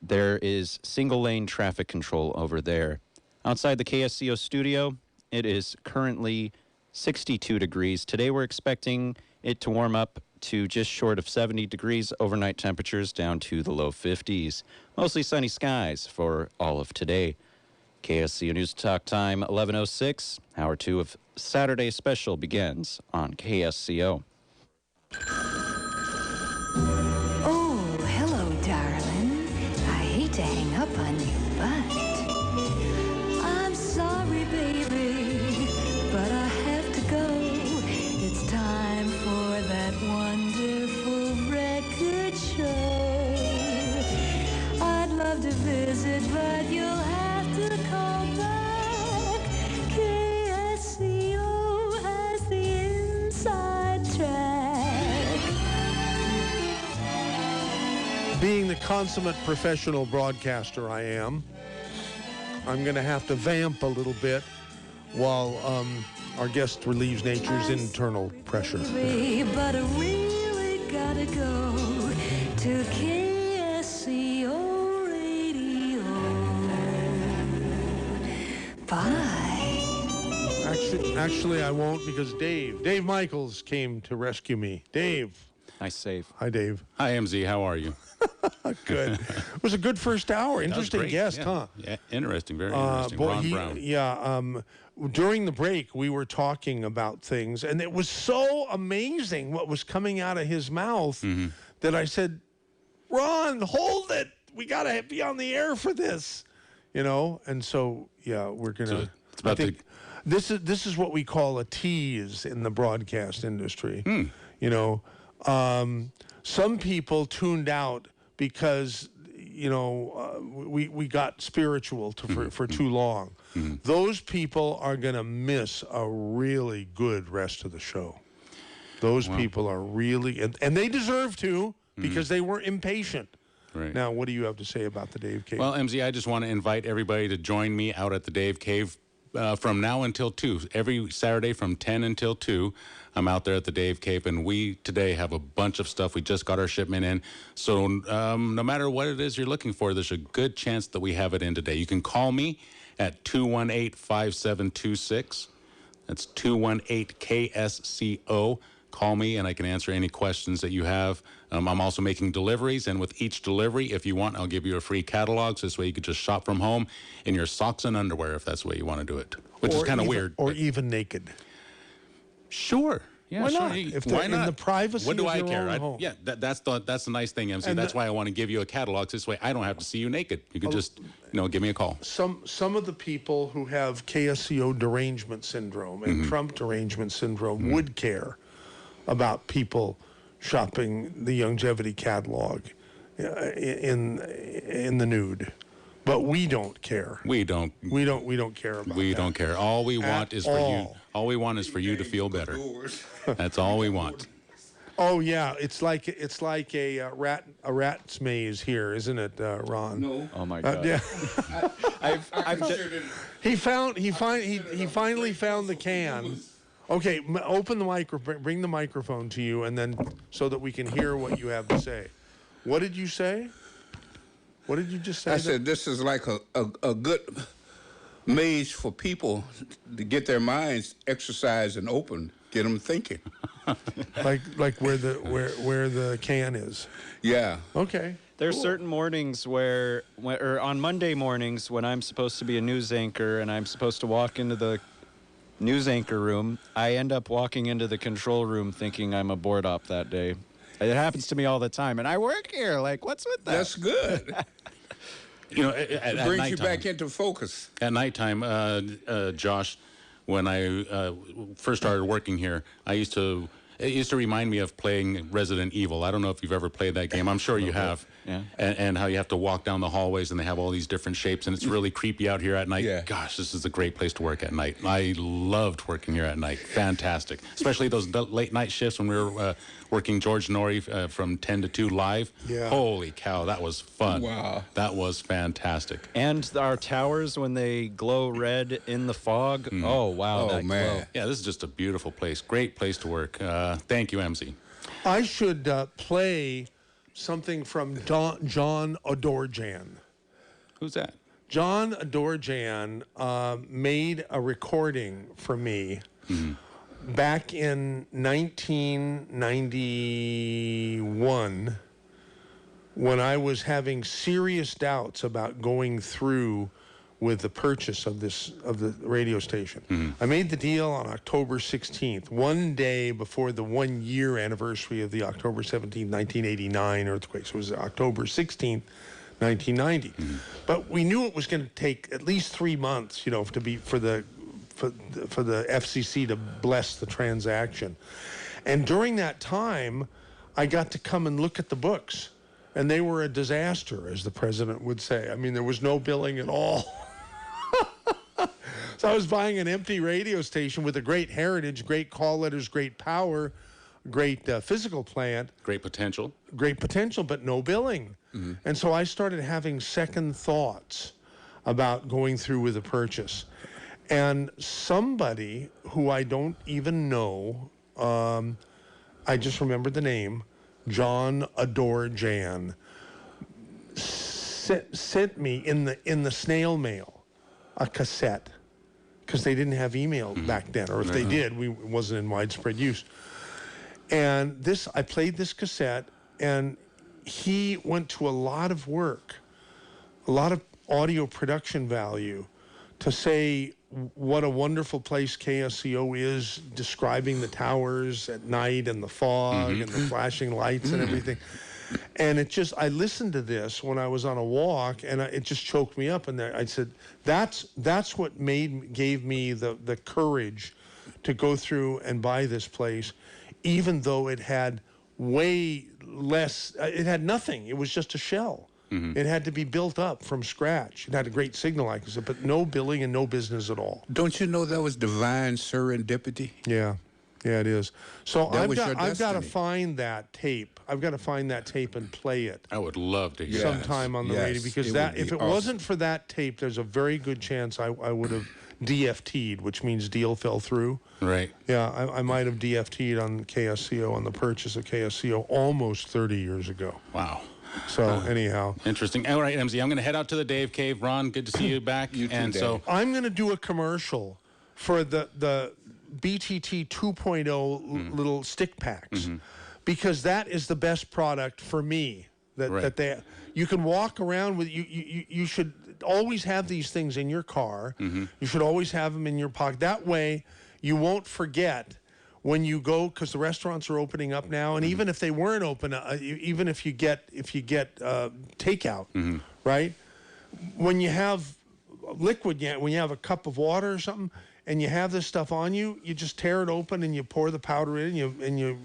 Speaker 2: there is single-lane traffic control over there. Outside the KSCO studio, it is currently 62 degrees. Today we're expecting it to warm up to just short of 70 degrees. Overnight temperatures down to the low 50s. Mostly sunny skies for all of today. KSCO News Talk time 11:06. Hour 2 of Saturday Special begins on KSCO.
Speaker 6: Oh, hello, darling. I hate to hang up on you, but
Speaker 1: being the consummate professional broadcaster I am, I'm going to have to vamp a little bit while our guest relieves nature's internal pressure.
Speaker 6: But I really gotta go to KSCO Radio. Bye.
Speaker 1: Actually, I won't, because Dave Michaels came to rescue me. Dave.
Speaker 2: Nice save.
Speaker 1: Hi, Dave.
Speaker 3: Hi, MZ. How are you?
Speaker 1: Good. It was a good first hour. Interesting guest,
Speaker 3: yeah.
Speaker 1: huh?
Speaker 3: Yeah, interesting. Very interesting. Ron Brown.
Speaker 1: Yeah. During the break, we were talking about things, and it was so amazing what was coming out of his mouth that I said, Ron, hold it. We got to be on the air for this. And so, yeah, we're going to...
Speaker 3: It's about
Speaker 1: This is what we call a tease in the broadcast industry. Some people tuned out because we got spiritual for too long. Those people are going to miss a really good rest of the show. Those people are really, and they deserve to, because they were impatient.
Speaker 3: Right.
Speaker 1: Now, what do you have to say about the Dave Cave?
Speaker 3: Well, MZ, I just want to invite everybody to join me out at the Dave Cave from now until 2. Every Saturday from 10 until 2, I'm out there at the Dave Cave, and we today have a bunch of stuff. We just got our shipment in. So no matter what it is you're looking for, there's a good chance that we have it in today. You can call me at 218-5726. That's 218-KSCO. Call me, and I can answer any questions that you have. I'm also making deliveries, and with each delivery, if you want, I'll give you a free catalog, so this way you could just shop from home in your socks and underwear, if that's the way you want to do it, which is kind of weird.
Speaker 1: Or even naked.
Speaker 3: Sure. Yeah,
Speaker 1: Why
Speaker 3: sure.
Speaker 1: not? If they're in the privacy
Speaker 3: what do
Speaker 1: of
Speaker 3: I
Speaker 1: your
Speaker 3: care?
Speaker 1: own home.
Speaker 3: Yeah, that's the nice thing, MC.
Speaker 1: And
Speaker 3: that's why I want to give you a catalog. So this way I don't have to see you naked. You can just, give me a call.
Speaker 1: Some of the people who have KSCO derangement syndrome and Trump derangement syndrome would care about people shopping the longevity catalog in the nude. But we don't care.
Speaker 3: We don't
Speaker 1: care about
Speaker 3: We
Speaker 1: that.
Speaker 3: don't care. All we want is for you.
Speaker 1: all.
Speaker 3: All we want is for you to feel better. That's all we want.
Speaker 1: Oh yeah, it's like a rat's maze here, isn't it, Ron?
Speaker 4: No.
Speaker 2: Oh my God.
Speaker 1: Yeah.
Speaker 2: I've
Speaker 1: He finally found the can. Okay, open the microphone. Bring the microphone to you, and then so that we can hear what you have to say. What did you say? What did you just say?
Speaker 4: I said this is like a good maze for people to get their minds exercised and open, get them thinking.
Speaker 1: like where the can is.
Speaker 4: Yeah.
Speaker 1: Okay.
Speaker 2: There's certain mornings or on Monday mornings when I'm supposed to be a news anchor and I'm supposed to walk into the news anchor room, I end up walking into the control room thinking I'm a board op that day. It happens to me all the time, and I work here. Like, what's with that?
Speaker 4: That's good.
Speaker 3: It
Speaker 4: Brings you back into focus.
Speaker 3: At nighttime, Josh, when I first started working here, it used to remind me of playing Resident Evil. I don't know if you've ever played that game. I'm sure you have.
Speaker 2: Yeah.
Speaker 3: And how you have to walk down the hallways and they have all these different shapes and it's really creepy out here at night.
Speaker 4: Yeah.
Speaker 3: Gosh, this is a great place to work at night. I loved working here at night. Fantastic. Especially those late night shifts when we were working George Norrie from 10 to 2 live.
Speaker 1: Yeah.
Speaker 3: Holy cow, that was fun.
Speaker 4: Wow.
Speaker 3: That was fantastic.
Speaker 2: And our towers, when they glow red in the fog. Oh, wow.
Speaker 4: Oh,
Speaker 2: that
Speaker 4: man.
Speaker 2: glow.
Speaker 3: Yeah, this is just a beautiful place. Great place to work. Thank you, MZ.
Speaker 1: I should play something from John Adorjan.
Speaker 3: Who's that?
Speaker 1: John Adorjan made a recording for me back in 1991 when I was having serious doubts about going through with the purchase of the radio station. I made the deal on October 16th, one day before the 1-year anniversary of the October 17th, 1989 earthquake. So it was October 16th, 1990. But we knew it was going to take at least 3 months, for the FCC to bless the transaction. And during that time, I got to come and look at the books. And they were a disaster, as the president would say. I mean, there was no billing at all. So I was buying an empty radio station with a great heritage, great call letters, great power, great physical plant.
Speaker 3: Great potential.
Speaker 1: Great potential, but no billing. And so I started having second thoughts about going through with the purchase. And somebody who I don't even know, I just remembered the name, John Adore Jan, sent me in the snail mail a cassette, because they didn't have email back then, or if they did, it wasn't in widespread use. And I played this cassette, and he went to a lot of work, a lot of audio production value, to say what a wonderful place KSCO is, describing the towers at night and the fog and the flashing lights and everything. And I listened to this when I was on a walk, and it just choked me up. And I said, that's what gave me the courage to go through and buy this place, even though it had way less, it had nothing. It was just a shell. It had to be built up from scratch. It had a great signal, like I said, but no billing and no business at all.
Speaker 4: Don't you know that was divine serendipity?
Speaker 1: Yeah, it is. So I've got to
Speaker 4: destiny.
Speaker 1: find that tape. I've got to find that tape and play it
Speaker 3: I would love to hear
Speaker 1: sometime on the radio, because if it wasn't for that tape, there's a very good chance I would have DFT'd, which means deal fell through.
Speaker 3: Right.
Speaker 1: Yeah, I might have DFT'd on KSCO, on the purchase of KSCO almost 30 years ago.
Speaker 3: Wow.
Speaker 1: So anyhow.
Speaker 3: Interesting. All right, MZ, I'm going to head out to the Dave Cave. Ron, good to see you back.
Speaker 4: You too,
Speaker 3: and
Speaker 4: Dave.
Speaker 3: so
Speaker 1: I'm going to do a commercial for the BTT 2.0 little stick packs, because that is the best product for me. That you can walk around with. You should always have these things in your car. You should always have them in your pocket. That way, you won't forget when you go, because the restaurants are opening up now, and even if they weren't open, even if you get takeout, right? When you have liquid, when you have a cup of water or something, and you have this stuff on you, you just tear it open and you pour the powder in, and you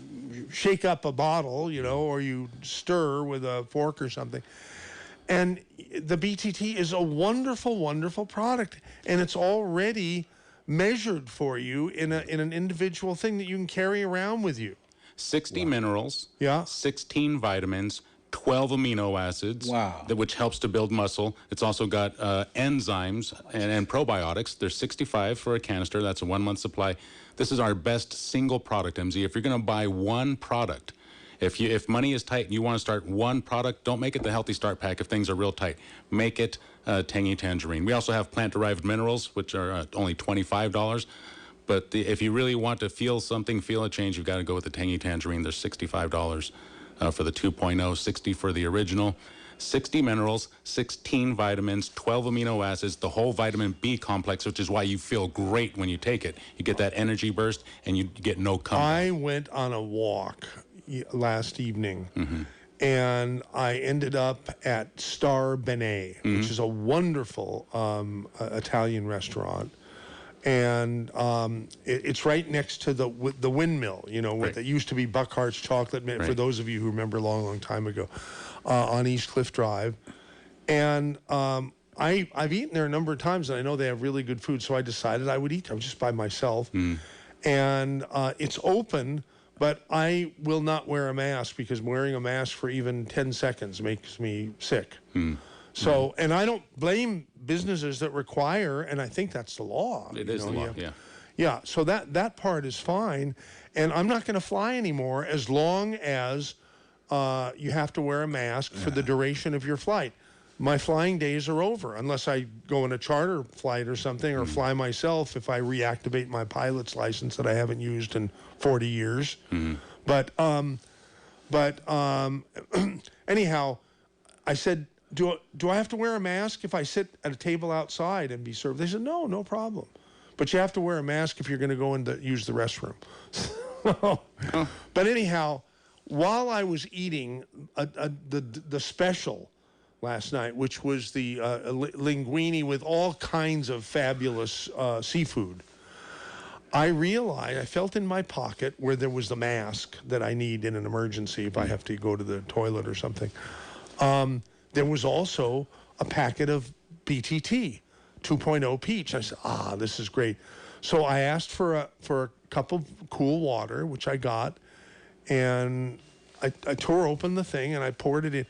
Speaker 1: shake up a bottle, or you stir with a fork or something. And the BTT is a wonderful, wonderful product, and it's already measured for you in an individual thing that you can carry around with you.
Speaker 3: 60 minerals, 16 vitamins, 12 amino acids, which helps to build muscle. It's also got enzymes and probiotics. There's 65 for a canister. That's a 1-month supply. This is our best single product, MZ. If you're going to buy one product, if money is tight and you want to start one product, don't make it the Healthy Start Pack if things are real tight. Make it Tangy Tangerine. We also have plant-derived minerals, which are only $25. But if you really want to feel a change, you've got to go with the Tangy Tangerine. There's $65 for the 2.0, 60 for the original. 60 minerals, 16 vitamins, 12 amino acids, the whole vitamin B complex, which is why you feel great when you take it. You get that energy burst, and you get no comeback.
Speaker 1: I went on a walk last evening, and I ended up at Star Benet, which is a wonderful Italian restaurant. And it's right next to the windmill, where it used to be Buckhart's Chocolate Mint, for those of you who remember a long, long time ago, on East Cliff Drive. And I've eaten there a number of times, and I know they have really good food, so I decided I would eat there. I was just by myself. And it's open, but I will not wear a mask, because wearing a mask for even 10 seconds makes me sick. So, and I don't blame businesses that require, and I think that's the law.
Speaker 3: It is the law,
Speaker 1: Yeah, so that part is fine, and I'm not going to fly anymore as long as you have to wear a mask for the duration of your flight. My flying days are over, unless I go on a charter flight or something, or fly myself if I reactivate my pilot's license that I haven't used in 40 years. But anyhow, I said, do I have to wear a mask if I sit at a table outside and be served? They said, no problem. But you have to wear a mask if you're going to go in to use the restroom. But anyhow, while I was eating the special last night, which was the linguine with all kinds of fabulous seafood, I realized, I felt in my pocket where there was the mask that I need in an emergency if I have to go to the toilet or something. There was also a packet of BTT 2.0 peach. I said, this is great. So I asked for a cup of cool water, which I got, and I tore open the thing and I poured it in.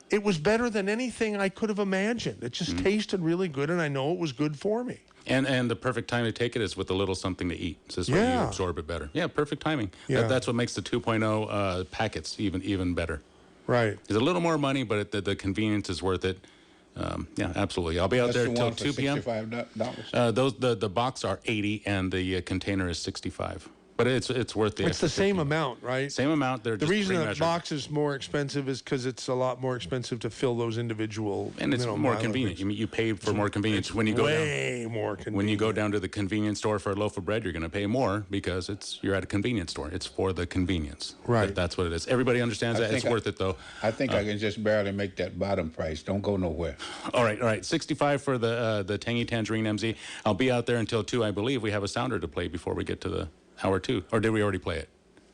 Speaker 1: it was better than anything I could have imagined. It just tasted really good, and I know it was good for me.
Speaker 3: And the perfect time to take it is with a little something to eat. So this way you absorb it better. Yeah, perfect timing.
Speaker 1: Yeah.
Speaker 3: That's what makes the 2.0 packets even better.
Speaker 1: Right.
Speaker 3: It's a little more money, but the convenience is worth it. Yeah, absolutely. I'll be out there until 2 p.m.
Speaker 4: $65.
Speaker 3: The box are 80 and the container is 65. But it's worth the.
Speaker 1: It's the same amount, right?
Speaker 3: Same amount. They're
Speaker 1: The
Speaker 3: just
Speaker 1: reason the
Speaker 3: pre-measured.
Speaker 1: box is more expensive is because it's a lot more expensive to fill those individual.
Speaker 3: And it's more
Speaker 1: mileage.
Speaker 3: convenient. You pay for more convenience when you go down.
Speaker 1: Way more convenient.
Speaker 3: When you go down to the convenience store for a loaf of bread, you're going to pay more because you're at a convenience store. It's for the convenience.
Speaker 1: Right.
Speaker 3: That's what it is. Everybody understands that. It's worth it, though.
Speaker 4: I think I can just barely make that bottom price. Don't go nowhere.
Speaker 3: All right. 65 for the Tangy Tangerine MZ. I'll be out there until 2. I believe we have a sounder to play before we get to the hour 2. Or did we already play it?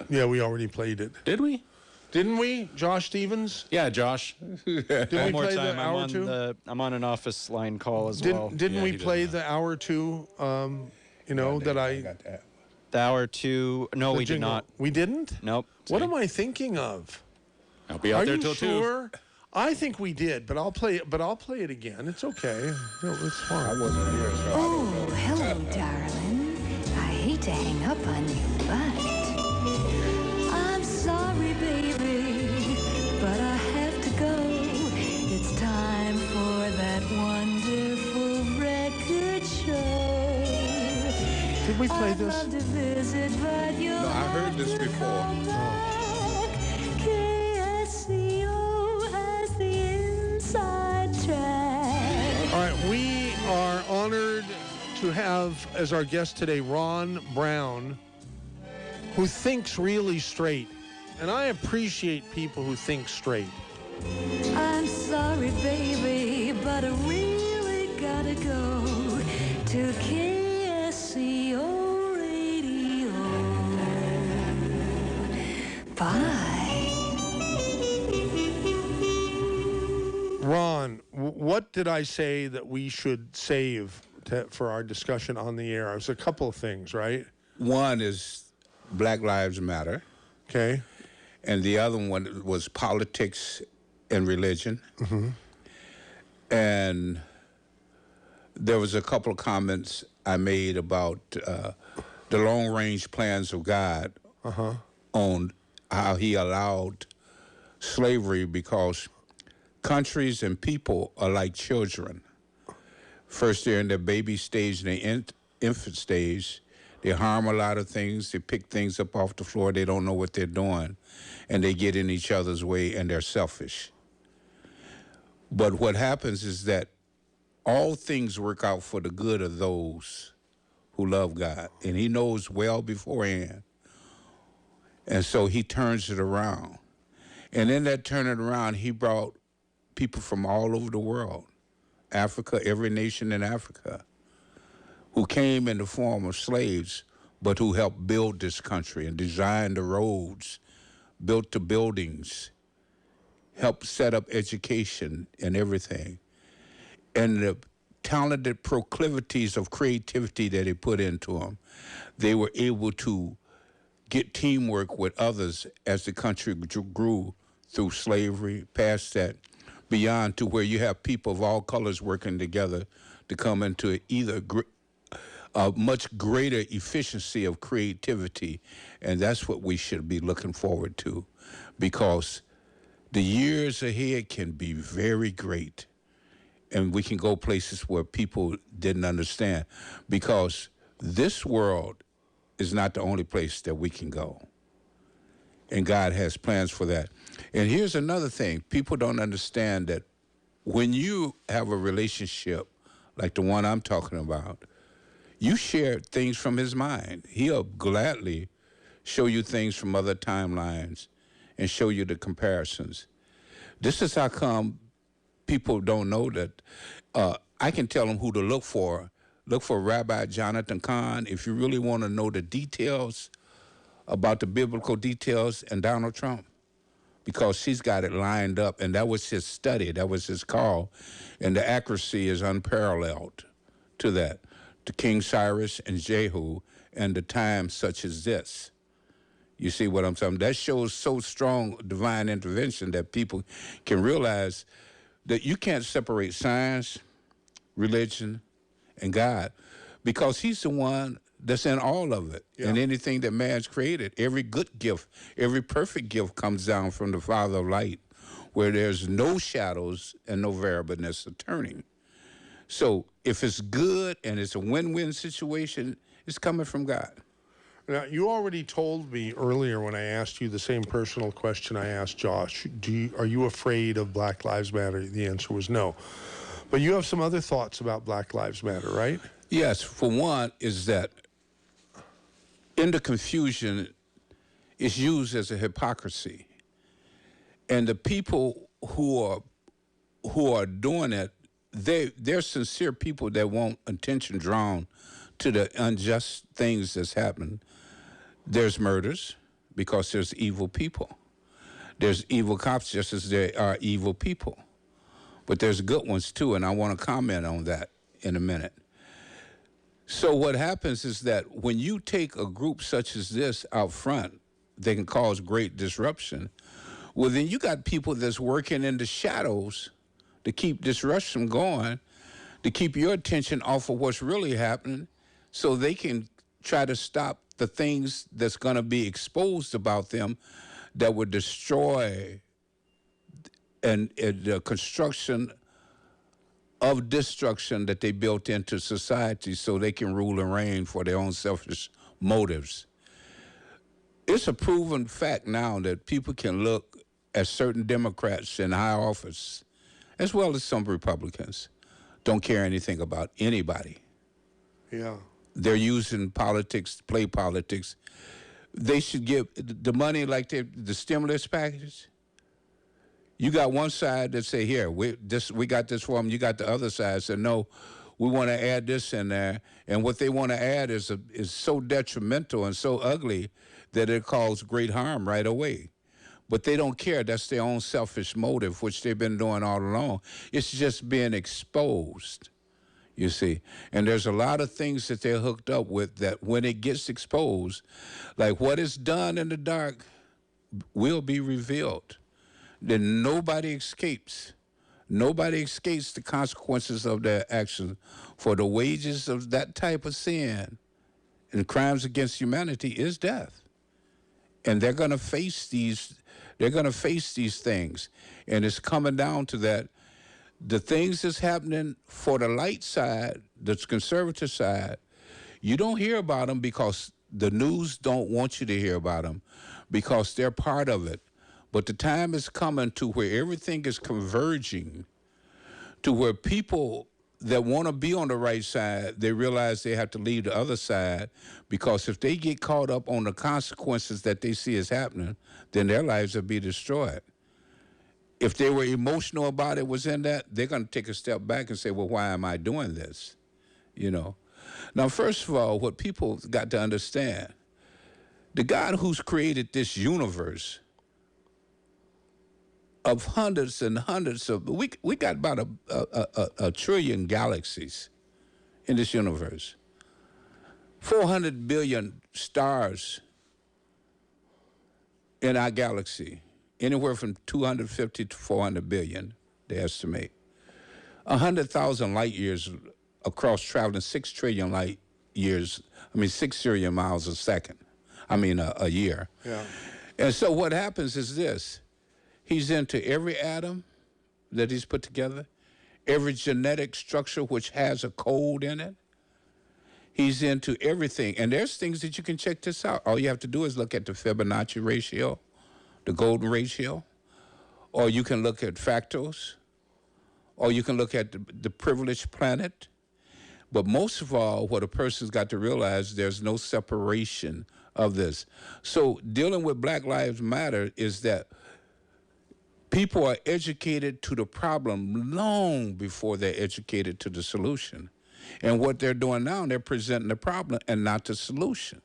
Speaker 1: Yeah, we already played it.
Speaker 3: Did we?
Speaker 1: Didn't we? Josh Stevens?
Speaker 3: Yeah, Josh.
Speaker 1: Did
Speaker 2: One
Speaker 1: we
Speaker 2: more
Speaker 1: play
Speaker 2: time.
Speaker 1: the hour 2?
Speaker 2: I'm on an office line call as well.
Speaker 1: Didn't
Speaker 3: Yeah,
Speaker 1: we
Speaker 3: he did
Speaker 1: play
Speaker 3: that.
Speaker 1: the hour 2? That I
Speaker 4: got that.
Speaker 2: The hour 2. No,
Speaker 1: the
Speaker 2: we did
Speaker 1: jingle.
Speaker 2: not.
Speaker 1: We didn't?
Speaker 2: Nope.
Speaker 1: What am I thinking of?
Speaker 3: I'll be out
Speaker 1: Are
Speaker 3: there
Speaker 1: you
Speaker 3: till 2.
Speaker 1: sure? I think we did, but I'll play it. But I'll play it again. It's okay. No, it's
Speaker 4: I
Speaker 1: fine.
Speaker 4: wasn't here, so I
Speaker 6: Oh,
Speaker 4: don't know.
Speaker 6: hello, darling. I hate to hang up on you, but I'm sorry, baby, but I have to go. It's time for that wonderful record show.
Speaker 1: Did we play
Speaker 6: I'd
Speaker 1: this?
Speaker 6: love to visit, but you'll
Speaker 4: No, I heard this before.
Speaker 6: KSCO has the inside track.
Speaker 1: All right, we are honored to have as our guest today Ron Brown, who thinks really straight. And I appreciate people who think straight.
Speaker 6: I'm sorry, baby, but I really gotta go to KSCO Radio. Bye.
Speaker 1: Ron, what did I say that we should save for our discussion on the air? It was a couple of things, right?
Speaker 4: One is Black Lives Matter,
Speaker 1: Okay.
Speaker 4: and the other one was politics and religion. And there was a couple of comments I made about the long-range plans of God on how he allowed slavery because countries and people are like children. First, they're in their baby stage and their infant stage. They harm a lot of things. They pick things up off the floor. They don't know what they're doing. And they get in each other's way, and they're selfish. But what happens is that all things work out for the good of those who love God. And he knows well beforehand. And so he turns it around. And in that turning around, he brought people from all over the world. Africa, every nation in Africa, who came in the form of slaves, but who helped build this country and design the roads, built the buildings, helped set up education and everything. And the talented proclivities of creativity that he put into them, they were able to get teamwork with others as the country grew through slavery, past that, beyond to where you have people of all colors working together to come into either a much greater efficiency of creativity. And that's what we should be looking forward to, because the years ahead can be very great. And we can go places where people didn't understand, because this world is not the only place that we can go. And God has plans for that. And here's another thing. People don't understand that when you have a relationship like the one I'm talking about, you share things from his mind. He'll gladly show you things from other timelines and show you the comparisons. This is how come people don't know that. I can tell them who to look for. Look for Rabbi Jonathan Cahn if you really want to know the details about the biblical details and Donald Trump, because she's got it lined up, and that was his study, that was his call, and the accuracy is unparalleled to that, to King Cyrus and Jehu and the time such as this. You see what I'm saying? That shows so strong divine intervention that people can realize that you can't separate science, religion, and God, because he's the one that's in all of it.
Speaker 1: Yeah.
Speaker 4: And anything that man's created, every good gift, every perfect gift comes down from the Father of light, where there's no shadows and no variableness of turning. So if it's good and it's a win-win situation, it's coming from God.
Speaker 1: Now, you already told me earlier when I asked you the same personal question I asked Josh, are you afraid of Black Lives Matter? The answer was no. But you have some other thoughts about Black Lives Matter, right?
Speaker 4: Yes, for one, is that in the confusion is used as a hypocrisy. And the people who are doing it, they're sincere people that want attention drawn to the unjust things that's happened. There's murders because there's evil people. There's evil cops just as there are evil people. But there's good ones too, and I want to comment on that in a minute. So what happens is that when you take a group such as this out front, they can cause great disruption. Well, then you got people that's working in the shadows to keep disruption going, to keep your attention off of what's really happening, so they can try to stop the things that's going to be exposed about them that would destroy and the construction of destruction that they built into society so they can rule and reign for their own selfish motives. It's a proven fact now that people can look at certain Democrats in high office, as well as some Republicans, don't care anything about anybody.
Speaker 1: Yeah.
Speaker 4: They're using politics to play politics. They should give the money like the stimulus package. You got one side that say, here, we got this for them. You got the other side say, no, we want to add this in there. And what they want to add is so detrimental and so ugly that it causes great harm right away. But they don't care. That's their own selfish motive, which they've been doing all along. It's just being exposed, you see. And there's a lot of things that they're hooked up with that when it gets exposed, like what is done in the dark will be revealed. Then nobody escapes. Nobody escapes the consequences of their actions. For the wages of that type of sin and crimes against humanity is death. And they're going to face these. They're going to face these things. And it's coming down to that. The things that's happening for the light side, the conservative side, you don't hear about them because the news don't want you to hear about them because they're part of it. But the time is coming to where everything is converging to where people that want to be on the right side, they realize they have to leave the other side because if they get caught up on the consequences that they see is happening, then their lives will be destroyed. If they were emotional about it, was in that, they're going to take a step back and say, well, why am I doing this? You know. Now, first of all, what people got to understand, the God who's created this universe of hundreds and hundreds of, we got about a trillion galaxies in this universe. 400 billion stars in our galaxy, anywhere from 250 to 400 billion, they estimate. 100,000 light years across, traveling 6 trillion light years, 6 trillion miles a second, a year.
Speaker 1: Yeah.
Speaker 4: And so what happens is this. He's into every atom that he's put together, every genetic structure which has a code in it. He's into everything. And there's things that you can check this out. All you have to do is look at the Fibonacci ratio, the golden ratio, or you can look at fractals, or you can look at the privileged planet. But most of all, what a person's got to realize, there's no separation of this. So dealing with Black Lives Matter is that people are educated to the problem long before they're educated to the solution. And what they're doing now, they're presenting the problem and not the solution.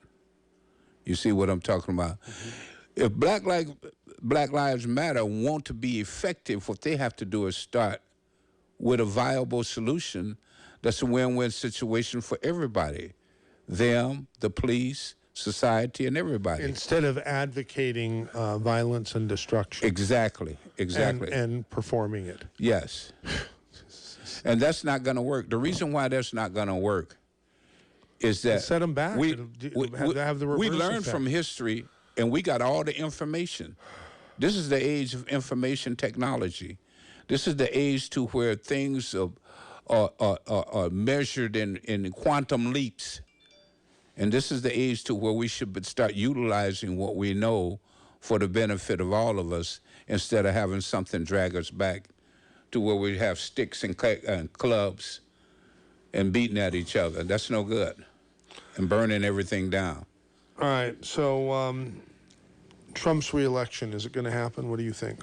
Speaker 4: You see what I'm talking about? Mm-hmm. If Black Lives Matter want to be effective, what they have to do is start with a viable solution that's a win-win situation for everybody. Them, the police, society and everybody.
Speaker 1: Instead of advocating violence and destruction.
Speaker 4: Exactly.
Speaker 1: And performing it.
Speaker 4: Yes. And that's not going to work. The reason why that's not going to work is that
Speaker 1: set them back.
Speaker 4: We
Speaker 1: have the reverse
Speaker 4: learned
Speaker 1: effect.
Speaker 4: from history, and we got all the information. This is the age of information technology. This is the age to where things are measured in quantum leaps. And this is the age to where we should start utilizing what we know for the benefit of all of us, instead of having something drag us back to where we have sticks and clubs and beating at each other. That's no good. And burning everything down.
Speaker 1: All right. So Trump's reelection, is it going to happen? What do you think?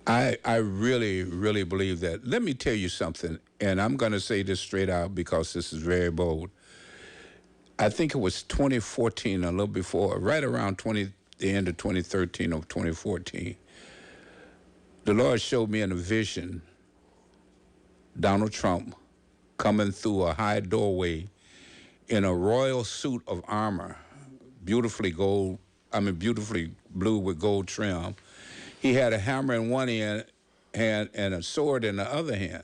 Speaker 4: I really, really believe that. Let me tell you something, and I'm going to say this straight out because this is very bold. I think it was 2014, a little before, right around the end of 2013 or 2014. The Lord showed me in a vision Donald Trump coming through a high doorway in a royal suit of armor, beautifully blue with gold trim. He had a hammer in one hand and a sword in the other hand.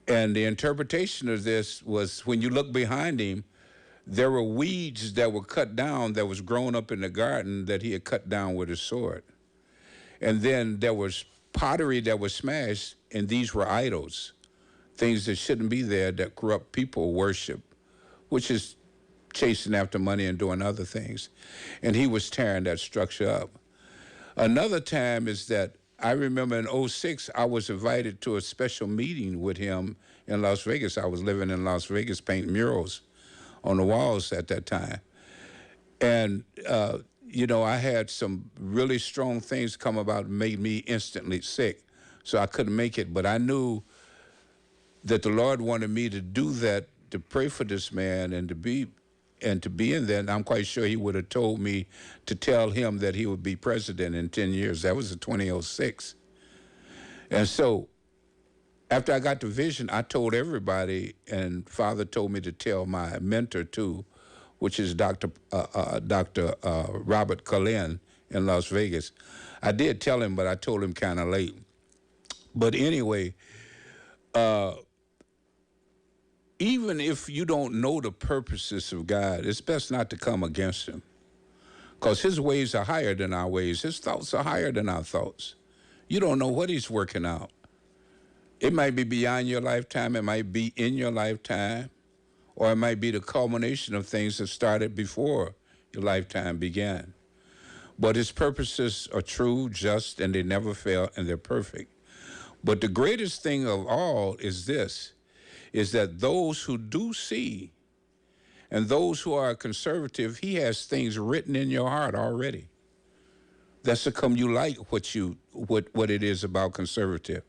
Speaker 4: And the interpretation of this was, when you look behind him, there were weeds that were cut down that was grown up in the garden that he had cut down with his sword. And then there was pottery that was smashed, and these were idols, things that shouldn't be there, that corrupt people worship, which is chasing after money and doing other things. And he was tearing that structure up. Another time is that I remember in 2006, I was invited to a special meeting with him in Las Vegas. I was living in Las Vegas, painting murals on the walls at that time. And, I had some really strong things come about and made me instantly sick. So I couldn't make it, but I knew that the Lord wanted me to do that, to pray for this man and to be in there. And I'm quite sure he would have told me to tell him that he would be president in 10 years. That was in 2006. And so after I got the vision, I told everybody, and Father told me to tell my mentor too, which is Dr. Robert Cullen in Las Vegas. I did tell him, but I told him kind of late. But anyway, even if you don't know the purposes of God, it's best not to come against him, because his ways are higher than our ways. His thoughts are higher than our thoughts. You don't know what he's working out. It might be beyond your lifetime. It might be in your lifetime, or it might be the culmination of things that started before your lifetime began. But his purposes are true, just, and they never fail, and they're perfect. But the greatest thing of all is this, is that those who do see and those who are conservative, he has things written in your heart already. That's to come you like what it is about conservative.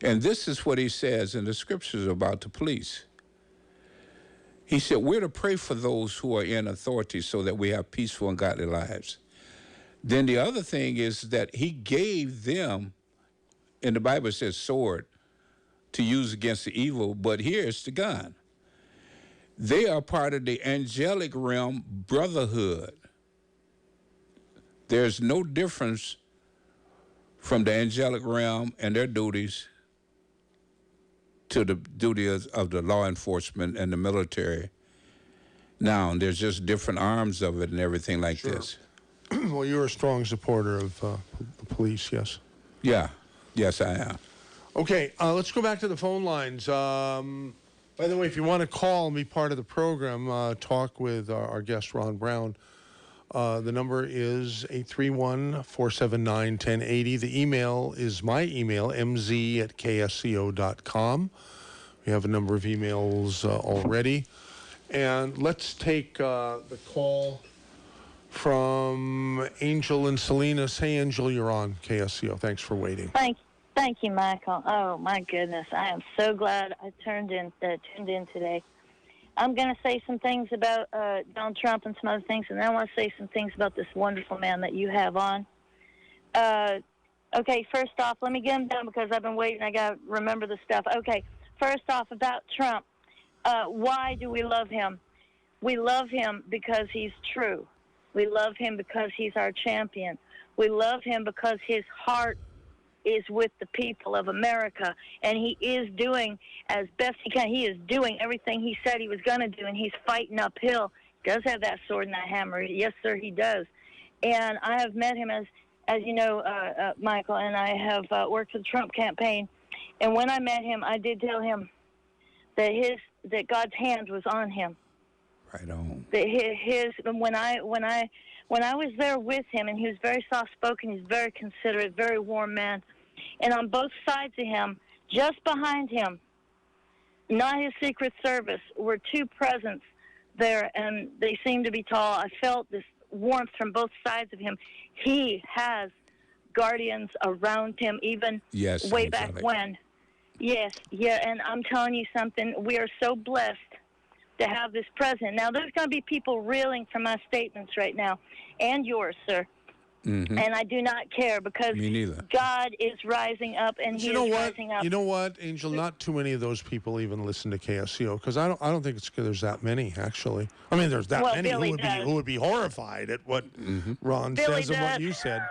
Speaker 4: And this is what he says in the scriptures about the police. He said, we're to pray for those who are in authority so that we have peaceful and godly lives. Then the other thing is that he gave them, and the Bible says sword, to use against the evil, but here's the gun. They are part of the angelic realm brotherhood. There's no difference from the angelic realm and their duties to the duties of the law enforcement and the military. Now, there's just different arms of it and everything like this.
Speaker 1: Well, you're a strong supporter of the police, yes?
Speaker 4: Yeah. Yes, I am.
Speaker 1: Okay, let's go back to the phone lines. By the way, if you want to call and be part of the program, talk with our guest, Ron Brown, the number is 831-479-1080. The email is my email, mz@ksco.com. We have a number of emails already. And let's take the call from Angel in Salinas. Hey, Angel, you're on KSCO. Thanks for waiting.
Speaker 9: Thank you, Michael. Oh, my goodness. I am so glad I tuned in today. I'm going to say some things about Donald Trump and some other things, and then I want to say some things about this wonderful man that you have on. Okay, first off, let me get him down because I've been waiting. I got to remember the stuff. Okay, first off, about Trump. Why do we love him? We love him because he's true. We love him because he's our champion. We love him because his heart is with the people of America, and he is doing as best he can. He is doing everything he said he was going to do, and he's fighting uphill. He does have that sword and that hammer. Yes, sir, he does. And I have met him, as you know, Michael, and I have worked with the Trump campaign. And when I met him, I did tell him that God's hand was on him.
Speaker 4: Right on.
Speaker 9: When I was there with him, and he was very soft-spoken, he's very considerate, very warm man. And on both sides of him, just behind him, not his Secret Service, were two presents there, and they seemed to be tall. I felt this warmth from both sides of him. He has guardians around him, even way back when. Yes, yeah, and I'm telling you something. We are so blessed to have this president. Now, there's going to be people reeling from my statements right now, and yours, sir. Mm-hmm. And I do not care, because
Speaker 4: me neither.
Speaker 9: God is rising up, and he is rising up.
Speaker 1: You know what, Angel? Not too many of those people even listen to KSCO, because I don't think there's that many, actually. I mean, there's that many who would be horrified at what Ron says and what you said.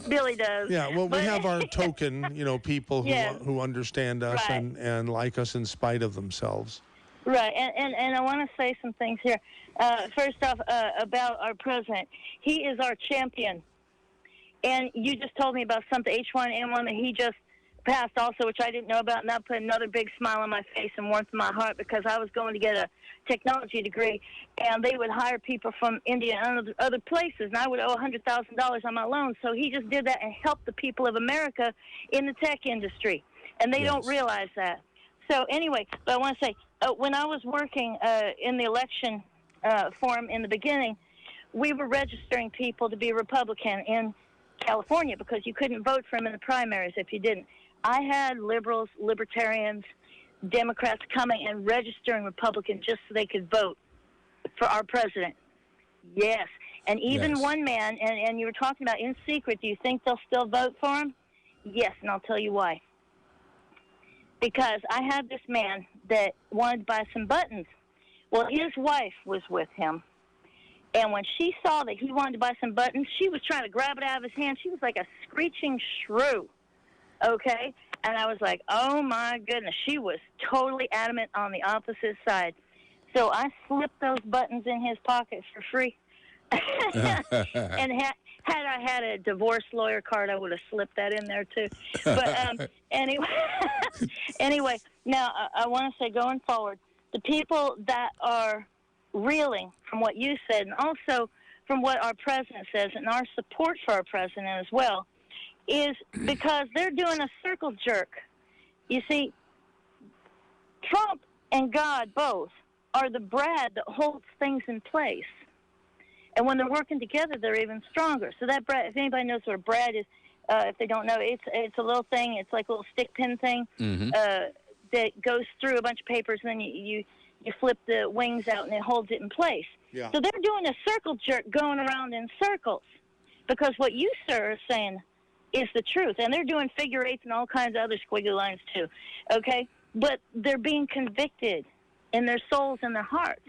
Speaker 9: Billy does.
Speaker 1: Yeah, well, we have our token, people who understand us and like us in spite of themselves.
Speaker 9: Right, and I want to say some things here. First off, about our president. He is our champion. And you just told me about something, H1N1, that he just passed also, which I didn't know about, and that put another big smile on my face and warmth in my heart, because I was going to get a technology degree, and they would hire people from India and other places, and I would owe $100,000 on my loan. So he just did that and helped the people of America in the tech industry, and they don't realize that. So anyway, but I want to say, when I was working in the election forum in the beginning, we were registering people to be Republican in California, because you couldn't vote for him in the primaries if you didn't. I had liberals, libertarians, Democrats coming and registering Republican just so they could vote for our president. Yes. And even one man, and you were talking about in secret, do you think they'll still vote for him? Yes, and I'll tell you why. Because I had this man that wanted to buy some buttons. Well, his wife was with him. And when she saw that he wanted to buy some buttons, she was trying to grab it out of his hand. She was like a screeching shrew. Okay? And I was like, oh, my goodness. She was totally adamant on the opposite side. So I slipped those buttons in his pocket for free. And had I had a divorce lawyer card, I would have slipped that in there, too. But anyway, now I want to say, going forward, the people that are reeling from what you said, and also from what our president says, and our support for our president as well, is because they're doing a circle jerk. You see, Trump and God both are the brad that holds things in place. And when they're working together, they're even stronger. So that brad, if anybody knows what a brad is, if they don't know, it's a little thing. It's like a little stick pin thing that goes through a bunch of papers, and then you flip the wings out, and it holds it in place. Yeah. So they're doing a circle jerk, going around in circles, because what you, sir, are saying is the truth. And they're doing figure eights and all kinds of other squiggly lines, too. Okay? But they're being convicted in their souls and their hearts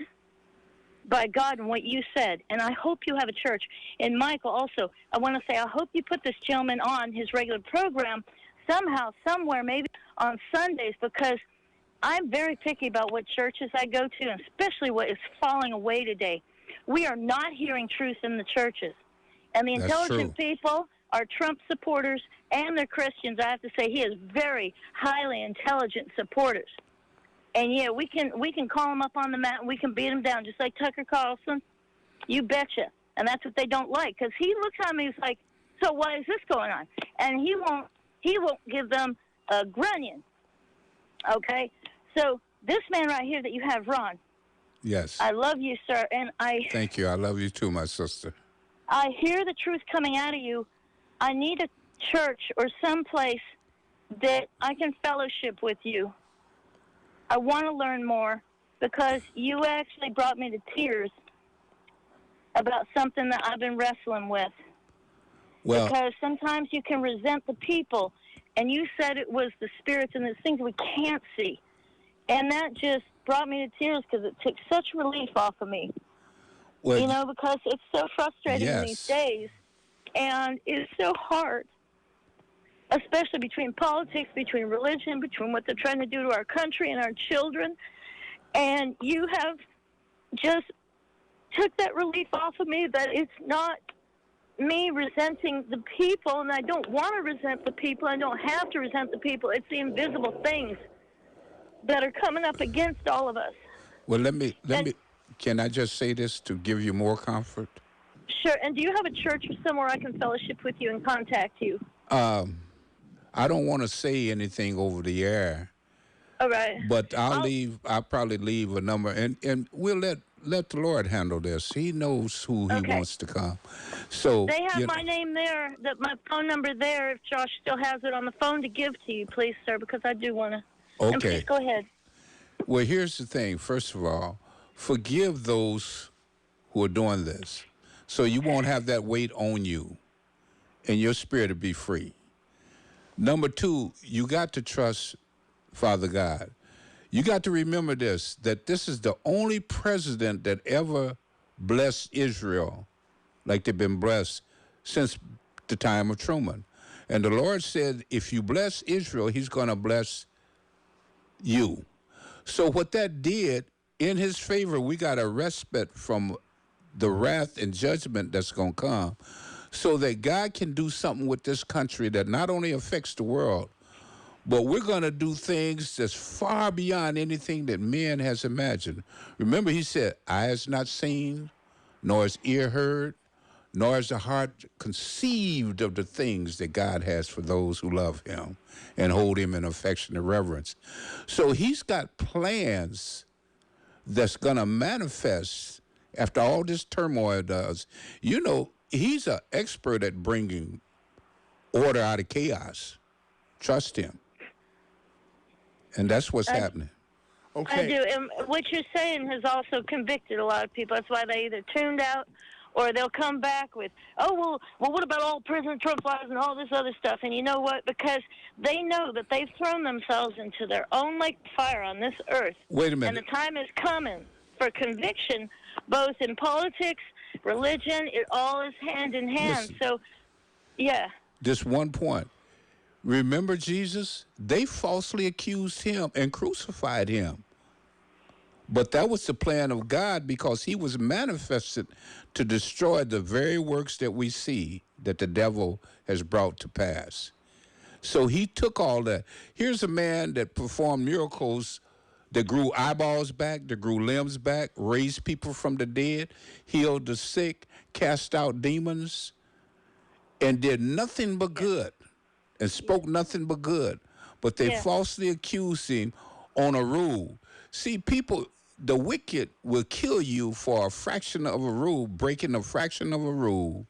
Speaker 9: by God and what you said. And I hope you have a church. And Michael, also, I want to say, I hope you put this gentleman on his regular program somehow, somewhere, maybe on Sundays, because I'm very picky about what churches I go to, and especially what is falling away today. We are not hearing truth in the churches. And the intelligent people are Trump supporters, and they're Christians. I have to say, he has very highly intelligent supporters. And, yeah, we can call him up on the mat, and we can beat him down, just like Tucker Carlson. You betcha. And that's what they don't like, because he looks at me, he's like, so why is this going on? And he won't give them a grunion. Okay? So this man right here that you have, Ron.
Speaker 4: Yes.
Speaker 9: I love you, sir, and
Speaker 4: Thank you. I love you too, my sister.
Speaker 9: I hear the truth coming out of you. I need a church or some place that I can fellowship with you. I want to learn more, because you actually brought me to tears about something that I've been wrestling with. Well, because sometimes you can resent the people, and you said it was the spirits and the things we can't see. And that just brought me to tears because it took such relief off of me.
Speaker 4: Well,
Speaker 9: You know, because it's so frustrating in these
Speaker 4: yes.
Speaker 9: days, and it's so hard, especially between politics, between religion, between what they're trying to do to our country and our children. And you have just took that relief off of me, that it's not me resenting the people, and I don't want to resent the people. I don't have to resent the people. It's the invisible things that are coming up against all of us.
Speaker 4: Well, can I just say this to give you more comfort?
Speaker 9: Sure. And do you have a church or somewhere I can fellowship with you and contact you?
Speaker 4: I don't want to say anything over the air,
Speaker 9: All right.
Speaker 4: but I'll probably leave a number, and we'll let the Lord handle this. He knows who He
Speaker 9: Okay.
Speaker 4: wants to come. So
Speaker 9: They have my name there, my phone number there, if Josh still has it on the phone to give to you, please, sir, because I do want to. And
Speaker 4: Okay.
Speaker 9: please go ahead.
Speaker 4: Well, here's the thing. First of all, forgive those who are doing this, so you won't have that weight on you, and your spirit will be free. Number two, you got to trust Father God. You got to remember this, that this is the only president that ever blessed Israel like they've been blessed since the time of Truman. And the Lord said, if you bless Israel, He's going to bless you. So what that did, in His favor, we got a respite from the wrath and judgment that's going to come, so that God can do something with this country that not only affects the world, but we're going to do things that's far beyond anything that man has imagined. Remember, He said, eye has not seen, nor has ear heard, nor has the heart conceived of the things that God has for those who love Him and hold Him in affectionate reverence. So He's got plans that's going to manifest after all this turmoil does. You know, He's an expert at bringing order out of chaos. Trust Him. And that's what's happening.
Speaker 1: Okay.
Speaker 9: I do. And what you're saying has also convicted a lot of people. That's why they either tuned out or they'll come back with, well, what about all President Trump lies and all this other stuff? And you know what? Because they know that they've thrown themselves into their own lake of fire on this earth.
Speaker 4: Wait a minute.
Speaker 9: And the time is coming for conviction, both in politics, religion. It all is hand in hand.
Speaker 4: Listen.
Speaker 9: So, yeah.
Speaker 4: Just one point. Remember Jesus? They falsely accused Him and crucified Him. But that was the plan of God, because He was manifested to destroy the very works that we see that the devil has brought to pass. So He took all that. Here's a man that performed miracles that grew eyeballs back, that grew limbs back, raised people from the dead, healed the sick, cast out demons, and did nothing but good, and spoke nothing but good. But they falsely accused Him on a rule. See, people, the wicked will kill you for a fraction of a rule, breaking a fraction of a rule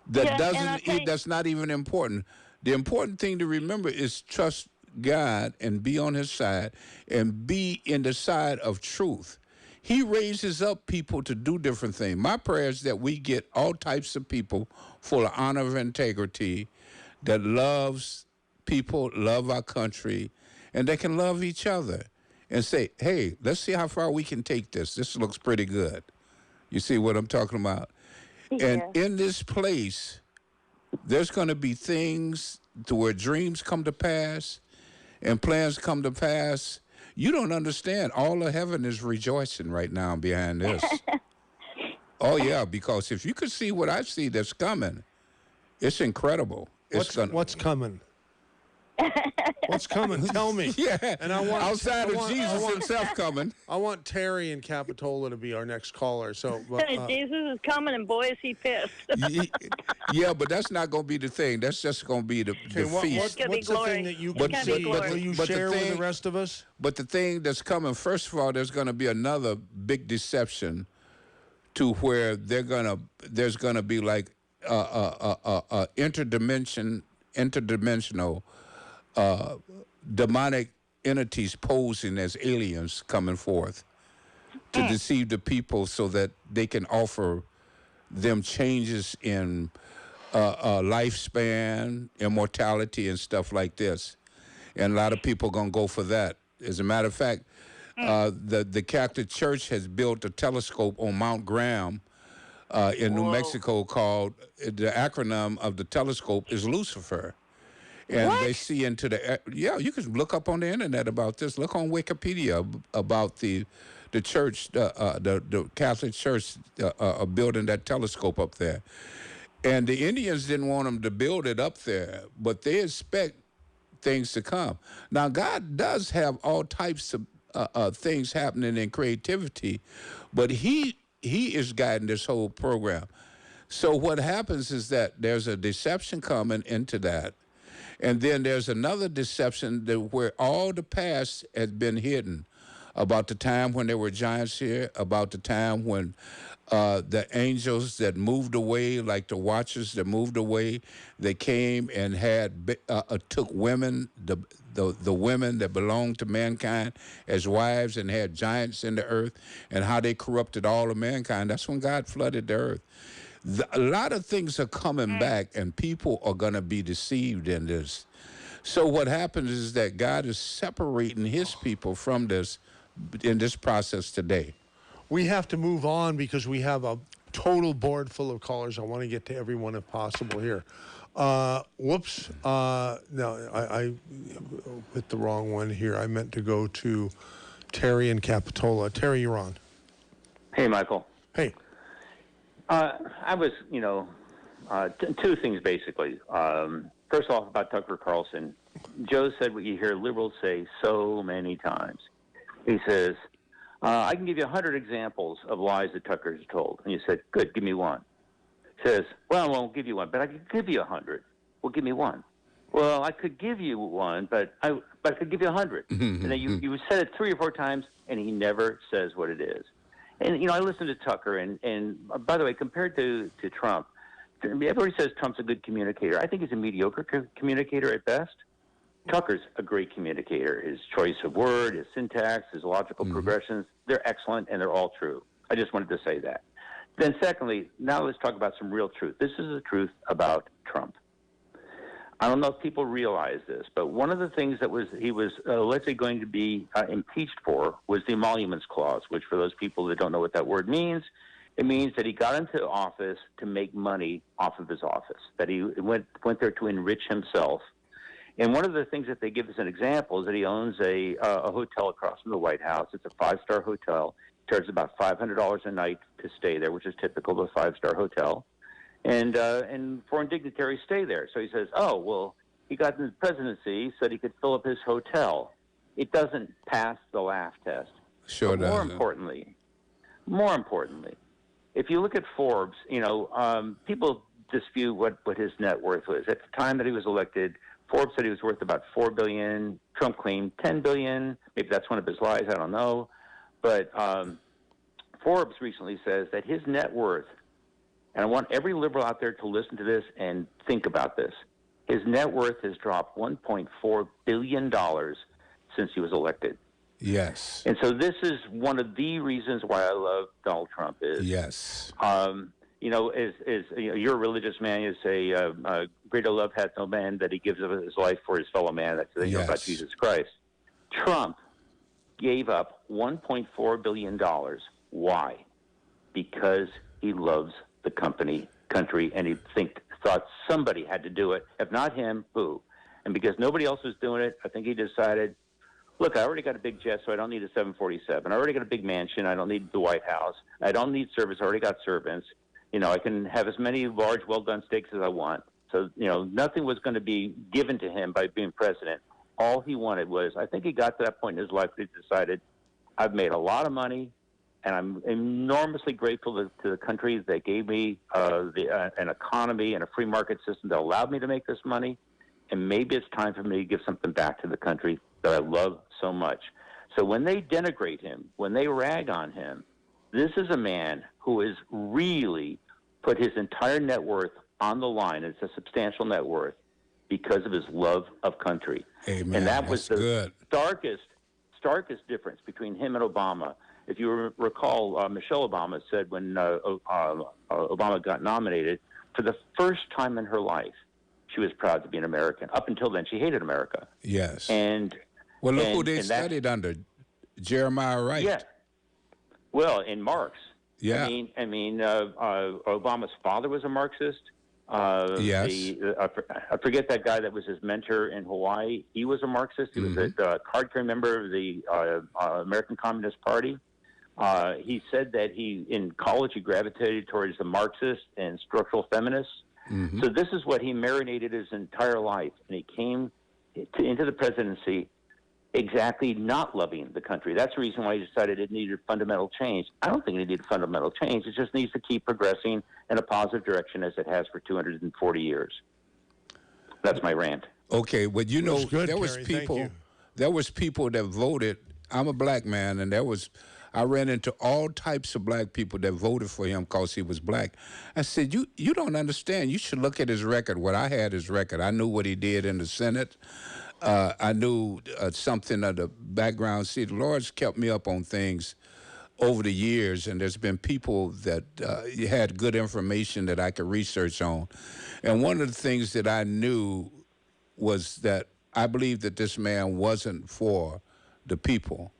Speaker 4: that that's not even important. The important thing to remember is trust God and be on His side and be in the side of truth. He raises up people to do different things. My prayer is that we get all types of people full of honor and integrity, that loves people, love our country, and they can love each other and say, hey, let's see how far we can take this. This looks pretty good. You see what I'm talking about?
Speaker 9: Yeah.
Speaker 4: And in this place, there's going to be things to where dreams come to pass and plans come to pass. You don't understand. All of heaven is rejoicing right now behind this. Oh, yeah, because if you could see what I see that's coming, it's incredible.
Speaker 1: What's coming? What's coming? Tell me.
Speaker 4: Yeah,
Speaker 1: And I want
Speaker 4: outside of Jesus Himself coming.
Speaker 1: I want Terry in Capitola to be our next caller. So
Speaker 9: Jesus is coming, and boy, is He pissed.
Speaker 4: Yeah, but that's not going to be the thing. That's just going to be the feast.
Speaker 9: gonna be
Speaker 1: what's the
Speaker 9: glory.
Speaker 1: thing that you
Speaker 9: It's
Speaker 1: can
Speaker 9: gonna be
Speaker 1: see?
Speaker 9: glory.
Speaker 1: Will you
Speaker 4: But the
Speaker 1: share with the
Speaker 4: thing-
Speaker 1: rest of us?
Speaker 4: But the thing that's coming, first of all, there's going to be another big deception to where there's going to be like interdimensional demonic entities posing as aliens coming forth to deceive the people so that they can offer them changes in lifespan, immortality, and stuff like this. And a lot of people are going to go for that. As a matter of fact, The Catholic Church has built a telescope on Mount Graham in New Mexico called, the acronym of the telescope is Lucifer. And they see into the, you can look up on the internet about this. Look on Wikipedia about the church, the Catholic Church building that telescope up there. And the Indians didn't want them to build it up there, but they expect things to come. Now, God does have all types of things happening in creativity, but he is guiding this whole program. So what happens is that there's a deception coming into that. And then there's another deception where all the past has been hidden, about the time when there were giants here, about the time when the angels that moved away, like the watchers that moved away, they came and had took women, the women that belonged to mankind as wives, and had giants in the earth, and how they corrupted all of mankind. That's when God flooded the earth. A lot of things are coming back, and people are going to be deceived in this. So what happens is that God is separating his people from this in this process today.
Speaker 1: We have to move on because we have a total board full of callers. I want to get to everyone if possible here. Whoops. No, I hit the wrong one here. I meant to go to Terry in Capitola. Terry, you're on.
Speaker 10: Hey, Michael.
Speaker 1: Hey.
Speaker 10: I was, two things basically. First off, about Tucker Carlson. Joe said what you hear liberals say so many times. He says, I can give you 100 examples of lies that Tucker's told. And you said, good, give me one. He says, well, I won't give you one, but I could give you 100. Well, give me one. Well, I could give you one, but I could give you 100. And then you said it 3 or 4 times, and he never says what it is. And, I listened to Tucker, and by the way, compared to Trump, everybody says Trump's a good communicator. I think he's a mediocre communicator at best. Tucker's a great communicator. His choice of word, his syntax, his logical progressions, they're excellent, and they're all true. I just wanted to say that. Then secondly, now let's talk about some real truth. This is the truth about Trump. I don't know if people realize this, but one of the things that he was allegedly going to be impeached for was the emoluments clause, which for those people that don't know what that word means, it means that he got into office to make money off of his office, that he went there to enrich himself. And one of the things that they give as an example is that he owns a hotel across from the White House. It's a 5-star hotel. He charges about $500 a night to stay there, which is typical of a 5-star hotel. And foreign dignitaries stay there. So he says, oh, well, he got in the presidency so that he could fill up his hotel. It doesn't pass the laugh test.
Speaker 4: Sure doesn't.
Speaker 10: More importantly, if you look at Forbes, people dispute what his net worth was. At the time that he was elected, Forbes said he was worth about $4 billion. Trump claimed $10 billion. Maybe that's one of his lies. I don't know. But Forbes recently says that his net worth, and I want every liberal out there to listen to this and think about this. His net worth has dropped $1.4 billion since he was elected.
Speaker 4: Yes.
Speaker 10: And so this is one of the reasons why I love Donald Trump is.
Speaker 4: Yes.
Speaker 10: You're a religious man. You say, greater love hath no man that he gives of his life for his fellow man. That's the thing about Jesus Christ. Trump gave up $1.4 billion. Why? Because he loves the country, and he thought somebody had to do it. If not him, who? And because nobody else was doing it, I think he decided, look, I already got a big jet, so I don't need a 747. I already got a big mansion. I don't need the White House. I don't need servants. I already got servants. I can have as many large, well-done steaks as I want. So, nothing was going to be given to him by being president. All he wanted was, I think he got to that point in his life where he decided, I've made a lot of money, and I'm enormously grateful to the country that gave me an economy and a free market system that allowed me to make this money. And maybe it's time for me to give something back to the country that I love so much. So when they denigrate him, when they rag on him, this is a man who has really put his entire net worth on the line. It's a substantial net worth because of his love of country.
Speaker 4: Amen.
Speaker 10: And that was the
Speaker 4: starkest
Speaker 10: difference between him and Obama. If you recall, Michelle Obama said when Obama got nominated, for the first time in her life, she was proud to be an American. Up until then, she hated America.
Speaker 4: Yes.
Speaker 10: Look
Speaker 4: who they studied under. Jeremiah Wright.
Speaker 10: Yeah. Well, in Marx.
Speaker 4: Yeah.
Speaker 10: Obama's father was a Marxist.
Speaker 4: Yes.
Speaker 10: I forget that guy that was his mentor in Hawaii. He was a Marxist. He was a card-carrying member of the American Communist Party. He said that in college he gravitated towards the Marxist and structural feminists. So this is what he marinated his entire life, and he came into the presidency exactly not loving the country. That's the reason why he decided it needed fundamental change. I don't think it needed fundamental change. It just needs to keep progressing in a positive direction as it has for 240 years. That's my rant.
Speaker 4: Okay, well, you know,
Speaker 1: good,
Speaker 4: there was
Speaker 1: Terry.
Speaker 4: people that voted. I'm a black man, and I ran into all types of black people that voted for him because he was black. I said, you don't understand. You should look at his record. What I had his record. I knew what he did in the Senate. I knew something of the background. See, the Lord's kept me up on things over the years, and there's been people that had good information that I could research on. And one of the things that I knew was that I believed that this man wasn't for the people.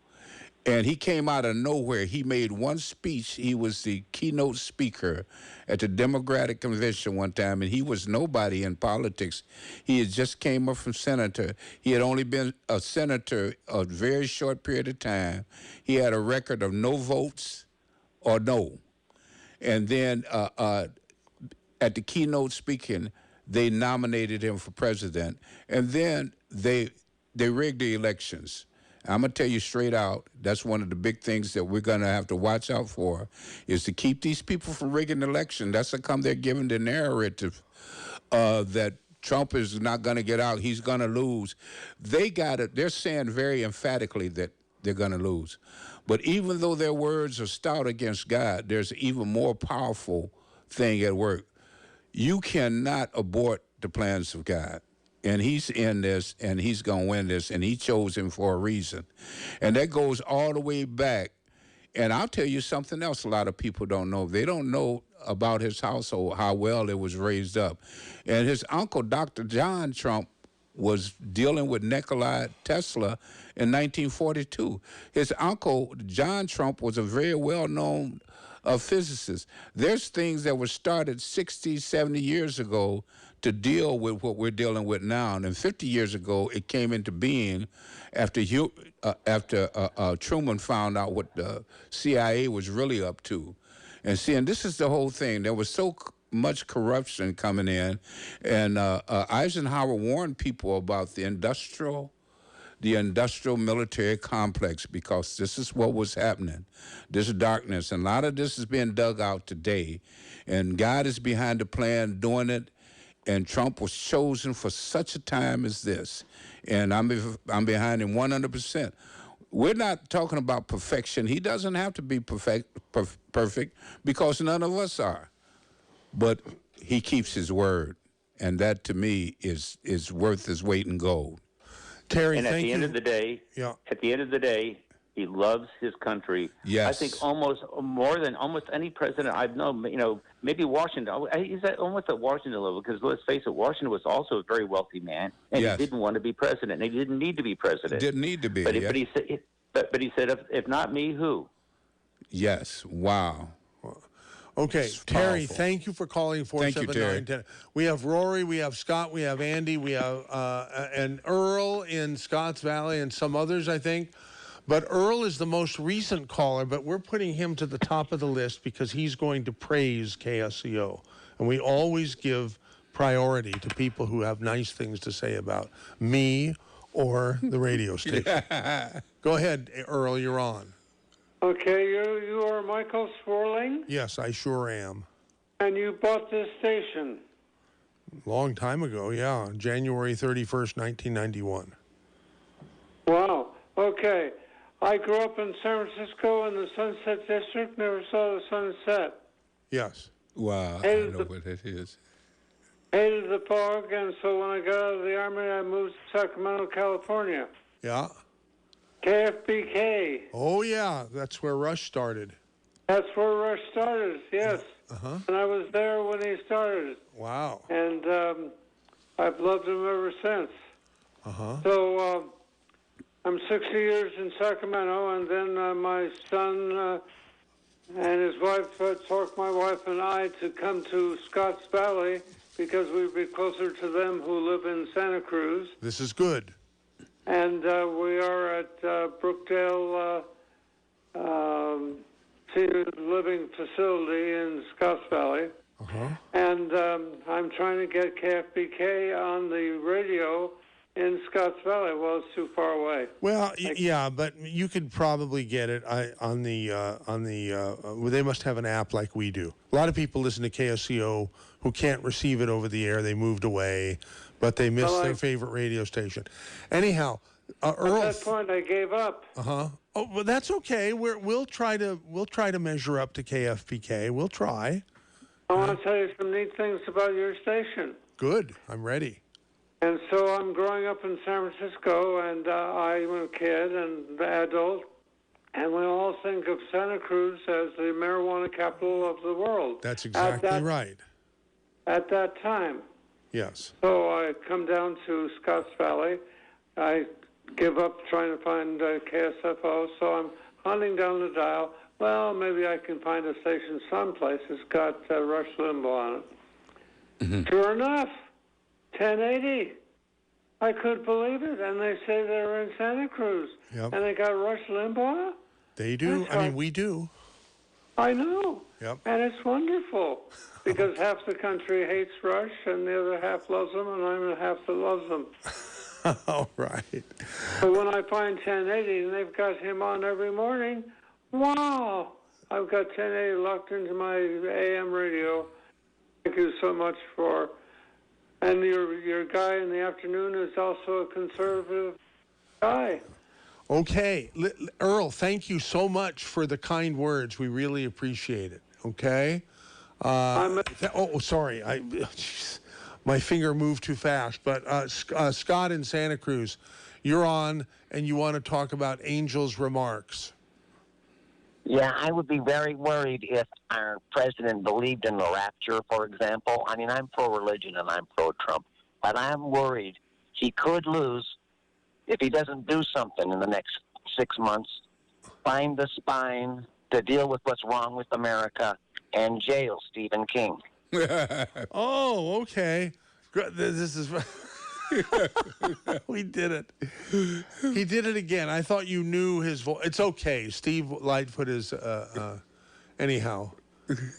Speaker 4: And he came out of nowhere. He made one speech. He was the keynote speaker at the Democratic Convention one time, and he was nobody in politics. He had just came up from senator. He had only been a senator a very short period of time. He had a record of no votes or no. And then at the keynote speaking, they nominated him for president. And then they rigged the elections. I'm going to tell you straight out, that's one of the big things that we're going to have to watch out for, is to keep these people from rigging the election. That's how come they're giving the narrative that Trump is not going to get out, he's going to lose. They're saying very emphatically that they're going to lose. But even though their words are stout against God, there's an even more powerful thing at work. You cannot abort the plans of God. And he's in this, and he's going to win this, and he chose him for a reason. And that goes all the way back. And I'll tell you something else a lot of people don't know. They don't know about his household, how well it was raised up. And his uncle, Dr. John Trump, was dealing with Nikola Tesla in 1942. His uncle, John Trump, was a very well-known physicist. There's things that were started 60, 70 years ago to deal with what we're dealing with now. And 50 years ago, it came into being after Truman found out what the CIA was really up to. And this is the whole thing. There was so much corruption coming in, and Eisenhower warned people about the industrial military complex, because this is what was happening, this darkness. And a lot of this is being dug out today, and God is behind the plan doing it. And Trump was chosen for such a time as this. And I'm behind him 100%. We're not talking about perfection. He doesn't have to be perfect because none of us are. But he keeps his word. And that, to me, is worth his weight in gold.
Speaker 1: Terry,
Speaker 10: and at
Speaker 1: thank
Speaker 10: the
Speaker 1: you.
Speaker 10: end of the day, he loves his country.
Speaker 4: Yes.
Speaker 10: I think almost more than almost any president I've known. Maybe Washington. He's almost at Washington level, because let's face it, Washington was also a very wealthy man, and
Speaker 4: Yes.
Speaker 10: he didn't want to be president. And he didn't need to be president.
Speaker 4: Didn't need to be.
Speaker 10: But he said, if not me, who?
Speaker 4: Yes. Wow.
Speaker 1: Okay,
Speaker 4: It's
Speaker 1: Terry,
Speaker 4: powerful.
Speaker 1: thank you for calling
Speaker 4: Thank you, Terry.
Speaker 1: 479-10. We have Rory, we have Scott, we have Andy, we have and Earl in Scotts Valley, and some others, I think. But Earl is the most recent caller, but we're putting him to the top of the list because he's going to praise KSCO. And we always give priority to people who have nice things to say about me or the radio station. Go ahead, Earl, you're on.
Speaker 11: Okay, you are Michael Zwerling,
Speaker 1: Yes, I sure am.
Speaker 11: and you bought this station.
Speaker 1: Long time ago, yeah. January 31st, 1991.
Speaker 11: Wow. Okay. I grew up in San Francisco in the Sunset District, never saw the sunset.
Speaker 1: Yes.
Speaker 4: Wow. I
Speaker 11: Hated
Speaker 4: know what it is.
Speaker 11: Hated the fog, and so when I got out of the Army, I moved to Sacramento, California.
Speaker 1: Yeah.
Speaker 11: KFBK.
Speaker 1: Oh, yeah. That's where Rush started.
Speaker 11: That's where Rush started, yes.
Speaker 1: Uh-huh.
Speaker 11: And I was there when he started.
Speaker 1: Wow.
Speaker 11: And I've loved him ever since.
Speaker 1: Uh-huh.
Speaker 11: So I'm 60 years in Sacramento, and then my son and his wife talked my wife and I to come to Scotts Valley because we'd be closer to them who live in Santa Cruz.
Speaker 1: This is good.
Speaker 11: And we are at Brookdale Senior Living Facility in Scotts Valley.
Speaker 1: Uh-huh.
Speaker 11: And I'm trying to get KFBK on the radio in Scotts Valley. Well, it's too far away.
Speaker 1: Well, yeah, but you could probably get it on the well, they must have an app like we do. A lot of people listen to KSCO who can't receive it over the air. They moved away, but they missed their favorite radio station. Anyhow, Earl.
Speaker 11: At that point, I gave up.
Speaker 1: Oh, well, that's okay. We'll try to measure up to KFPK. We'll try.
Speaker 11: I want to tell you some neat things about your station.
Speaker 1: Good. I'm ready.
Speaker 11: And so I'm growing up in San Francisco, and I'm a kid and adult, and we all think of Santa Cruz as the marijuana capital of the world.
Speaker 1: That's exactly right.
Speaker 11: At that time.
Speaker 1: Yes.
Speaker 11: So I come down to Scotts Valley. I give up trying to find KSFO, so I'm hunting down the dial. Well, maybe I can find a station someplace that's got Rush Limbaugh on it.
Speaker 1: Mm-hmm.
Speaker 11: Sure enough, 1080. I couldn't believe it. And they say they're in Santa Cruz.
Speaker 1: Yep.
Speaker 11: And they got Rush Limbaugh?
Speaker 1: They do. I mean, we do.
Speaker 11: I know.
Speaker 1: Yep.
Speaker 11: And it's wonderful because half the country hates Rush and the other half loves them, and I'm the half that loves them.
Speaker 1: All right.
Speaker 11: But when I find 1080 and they've got him on every morning, wow! I've got 1080 locked into my AM radio. Thank you so much for... And your guy in the afternoon is also a conservative guy.
Speaker 1: Okay. Earl, thank you so much for the kind words. We really appreciate it. Okay? Sorry. My finger moved too fast. But Scott in Santa Cruz, you're on, and you want to talk about Angel's remarks.
Speaker 12: Yeah, I would be very worried if our president believed in the rapture, for example. I mean, I'm pro-religion and I'm pro-Trump, but I'm worried he could lose if he doesn't do something in the next 6 months, find the spine to deal with what's wrong with America, and jail Stephen King.
Speaker 1: Oh, okay. This is... We did it. He did it again. I thought you knew his voice. It's okay. Steve Lightfoot is... anyhow.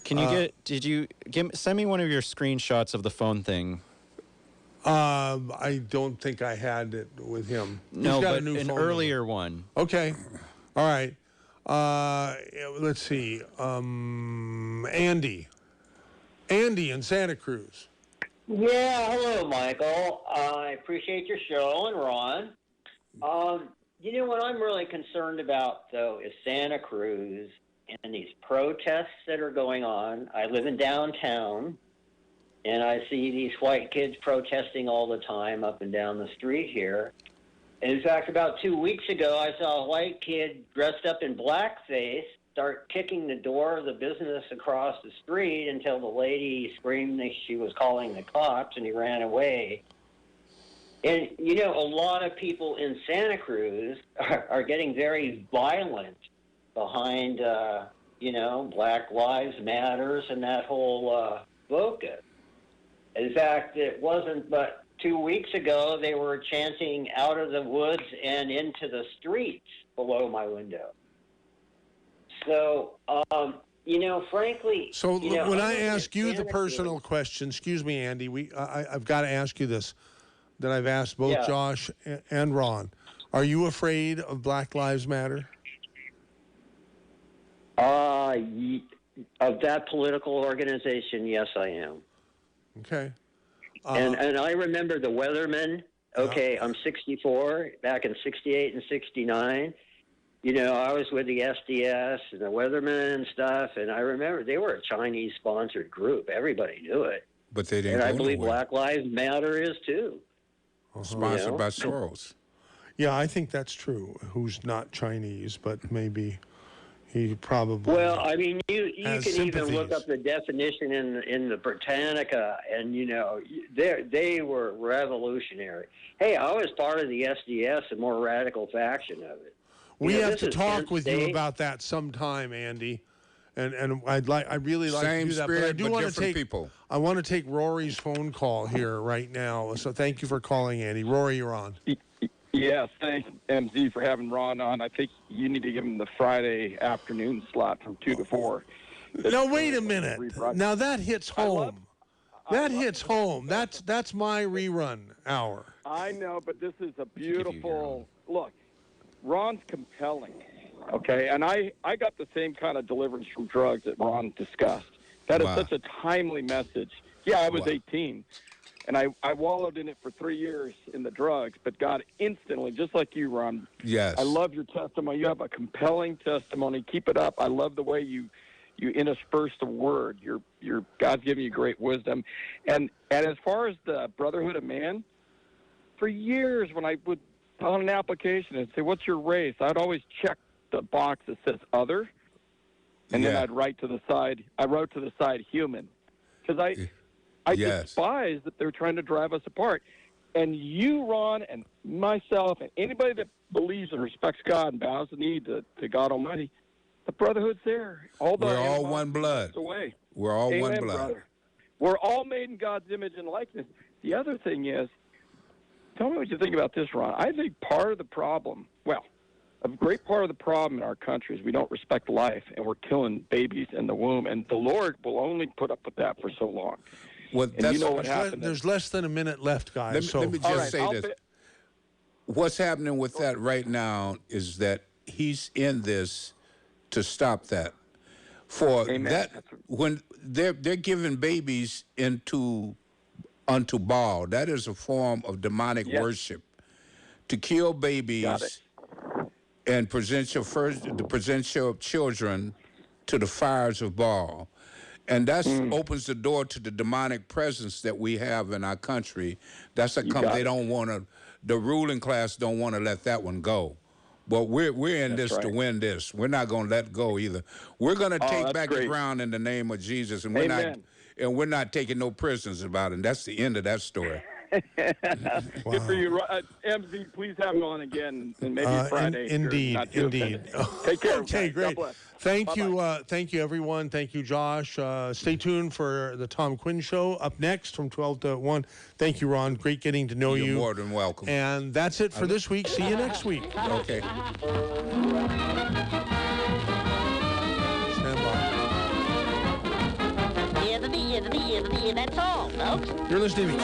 Speaker 2: Can you send me one of your screenshots of the phone thing?
Speaker 1: I don't think I had it with him.
Speaker 2: No,
Speaker 1: but
Speaker 2: an earlier one.
Speaker 1: Okay. All right. Let's see. Andy in Santa Cruz.
Speaker 13: Yeah, hello, Michael. I appreciate your show, and Ron. You know what I'm really concerned about, though, is Santa Cruz and these protests that are going on. I live in downtown, and I see these white kids protesting all the time up and down the street here. In fact, about 2 weeks ago, I saw a white kid dressed up in blackface start kicking the door of the business across the street until the lady screamed that she was calling the cops, and he ran away. And, you know, a lot of people in Santa Cruz are getting very violent behind, Black Lives Matters and that whole focus. In fact, it wasn't but 2 weeks ago they were chanting out of the woods and into the streets below my window. So, frankly...
Speaker 1: So when I ask you the personal question, excuse me, Andy, I've got to ask you this, that I've asked both Josh and Ron. Are you afraid of Black Lives Matter?
Speaker 13: Of that political organization, yes, I am.
Speaker 1: Okay.
Speaker 13: And I remember the Weathermen. Okay, I'm 64. Back in 68 and 69, I was with the SDS and the Weathermen and stuff, and I remember they were a Chinese-sponsored group. Everybody knew it.
Speaker 4: But they didn't.
Speaker 13: And I believe Black Lives Matter is too.
Speaker 4: Sponsored by Soros.
Speaker 1: Yeah, I think that's true. Who's not Chinese, but maybe He probably.
Speaker 13: Well, I mean, you
Speaker 1: has
Speaker 13: can even look
Speaker 1: sympathies.
Speaker 13: up the definition in the Britannica, and they were revolutionary. Hey, I was part of the SDS, a more radical faction of it.
Speaker 1: We have
Speaker 13: this
Speaker 1: to
Speaker 13: is
Speaker 1: talk
Speaker 13: Kent
Speaker 1: with you
Speaker 13: State.
Speaker 1: about that sometime, Andy. And I'd really like
Speaker 4: Same
Speaker 1: to do that. But I
Speaker 4: spirit,
Speaker 1: do
Speaker 4: but
Speaker 1: want to
Speaker 4: different
Speaker 1: take
Speaker 4: people.
Speaker 1: I want to take Rory's phone call here right now. So thank you for calling, Andy. Rory, you're on.
Speaker 14: Yes, thanks, MZ, for having Ron on. I think you need to give him the Friday afternoon slot from 2 to 4.
Speaker 1: Now wait a minute. Now that hits home. That hits home. That's my rerun hour.
Speaker 14: I know, but this is a beautiful look. Ron's compelling, okay? And I got the same kind of deliverance from drugs that Ron discussed. That is such a timely message. Yeah, I was 18, and I wallowed in it for 3 years in the drugs, but God instantly, just like you, Ron.
Speaker 4: Yes.
Speaker 14: I love your testimony. You have a compelling testimony. Keep it up. I love the way you intersperse the word. Your God's giving you great wisdom. And as far as the brotherhood of man, for years when I would on an application and say, "What's your race?" I'd always check the box that says "other," and then I'd write to the side. I wrote to the side "human," because I despise that they're trying to drive us apart. And you, Ron, and myself, and anybody that believes and respects God and bows the knee to God Almighty, the brotherhood's there.
Speaker 4: We're all one blood.
Speaker 14: Away.
Speaker 4: We're all
Speaker 14: Amen,
Speaker 4: one blood.
Speaker 14: brother. We're all made in God's image and likeness. The other thing is, tell me what you think about this, Ron. I think part of the problem, a great part of the problem in our country is we don't respect life, and we're killing babies in the womb, and the Lord will only put up with that for so long.
Speaker 4: Well,
Speaker 14: and you know what happened.
Speaker 1: There's less than a minute left, guys.
Speaker 4: Let me just say this. What's happening with that right now is that he's in this to stop that. For that, when they're giving babies unto Baal, that is a form of demonic worship. To kill babies and present your children to the fires of Baal. And that opens the door to the demonic presence that we have in our country. That's they don't want to, the ruling class don't want to let that one go. But we're in this to win this. We're not going to let go either. We're going to take back the ground in the name of Jesus, and we're not taking no prisoners about it. And that's the end of that story.
Speaker 14: Good for you, MZ. Please have him on again, and maybe Friday.
Speaker 1: Indeed.
Speaker 14: Take care.
Speaker 1: Okay, great.
Speaker 14: God bless.
Speaker 1: Thank you, everyone. Thank you, Josh. Stay tuned for the Tom Quinn Show up next from 12 to 1. Thank you, Ron. Great getting to know you.
Speaker 4: You're more than welcome.
Speaker 1: And that's it for this week. See you next week.
Speaker 4: Okay.
Speaker 1: Stand by.
Speaker 15: That's all, folks.
Speaker 1: You're listening to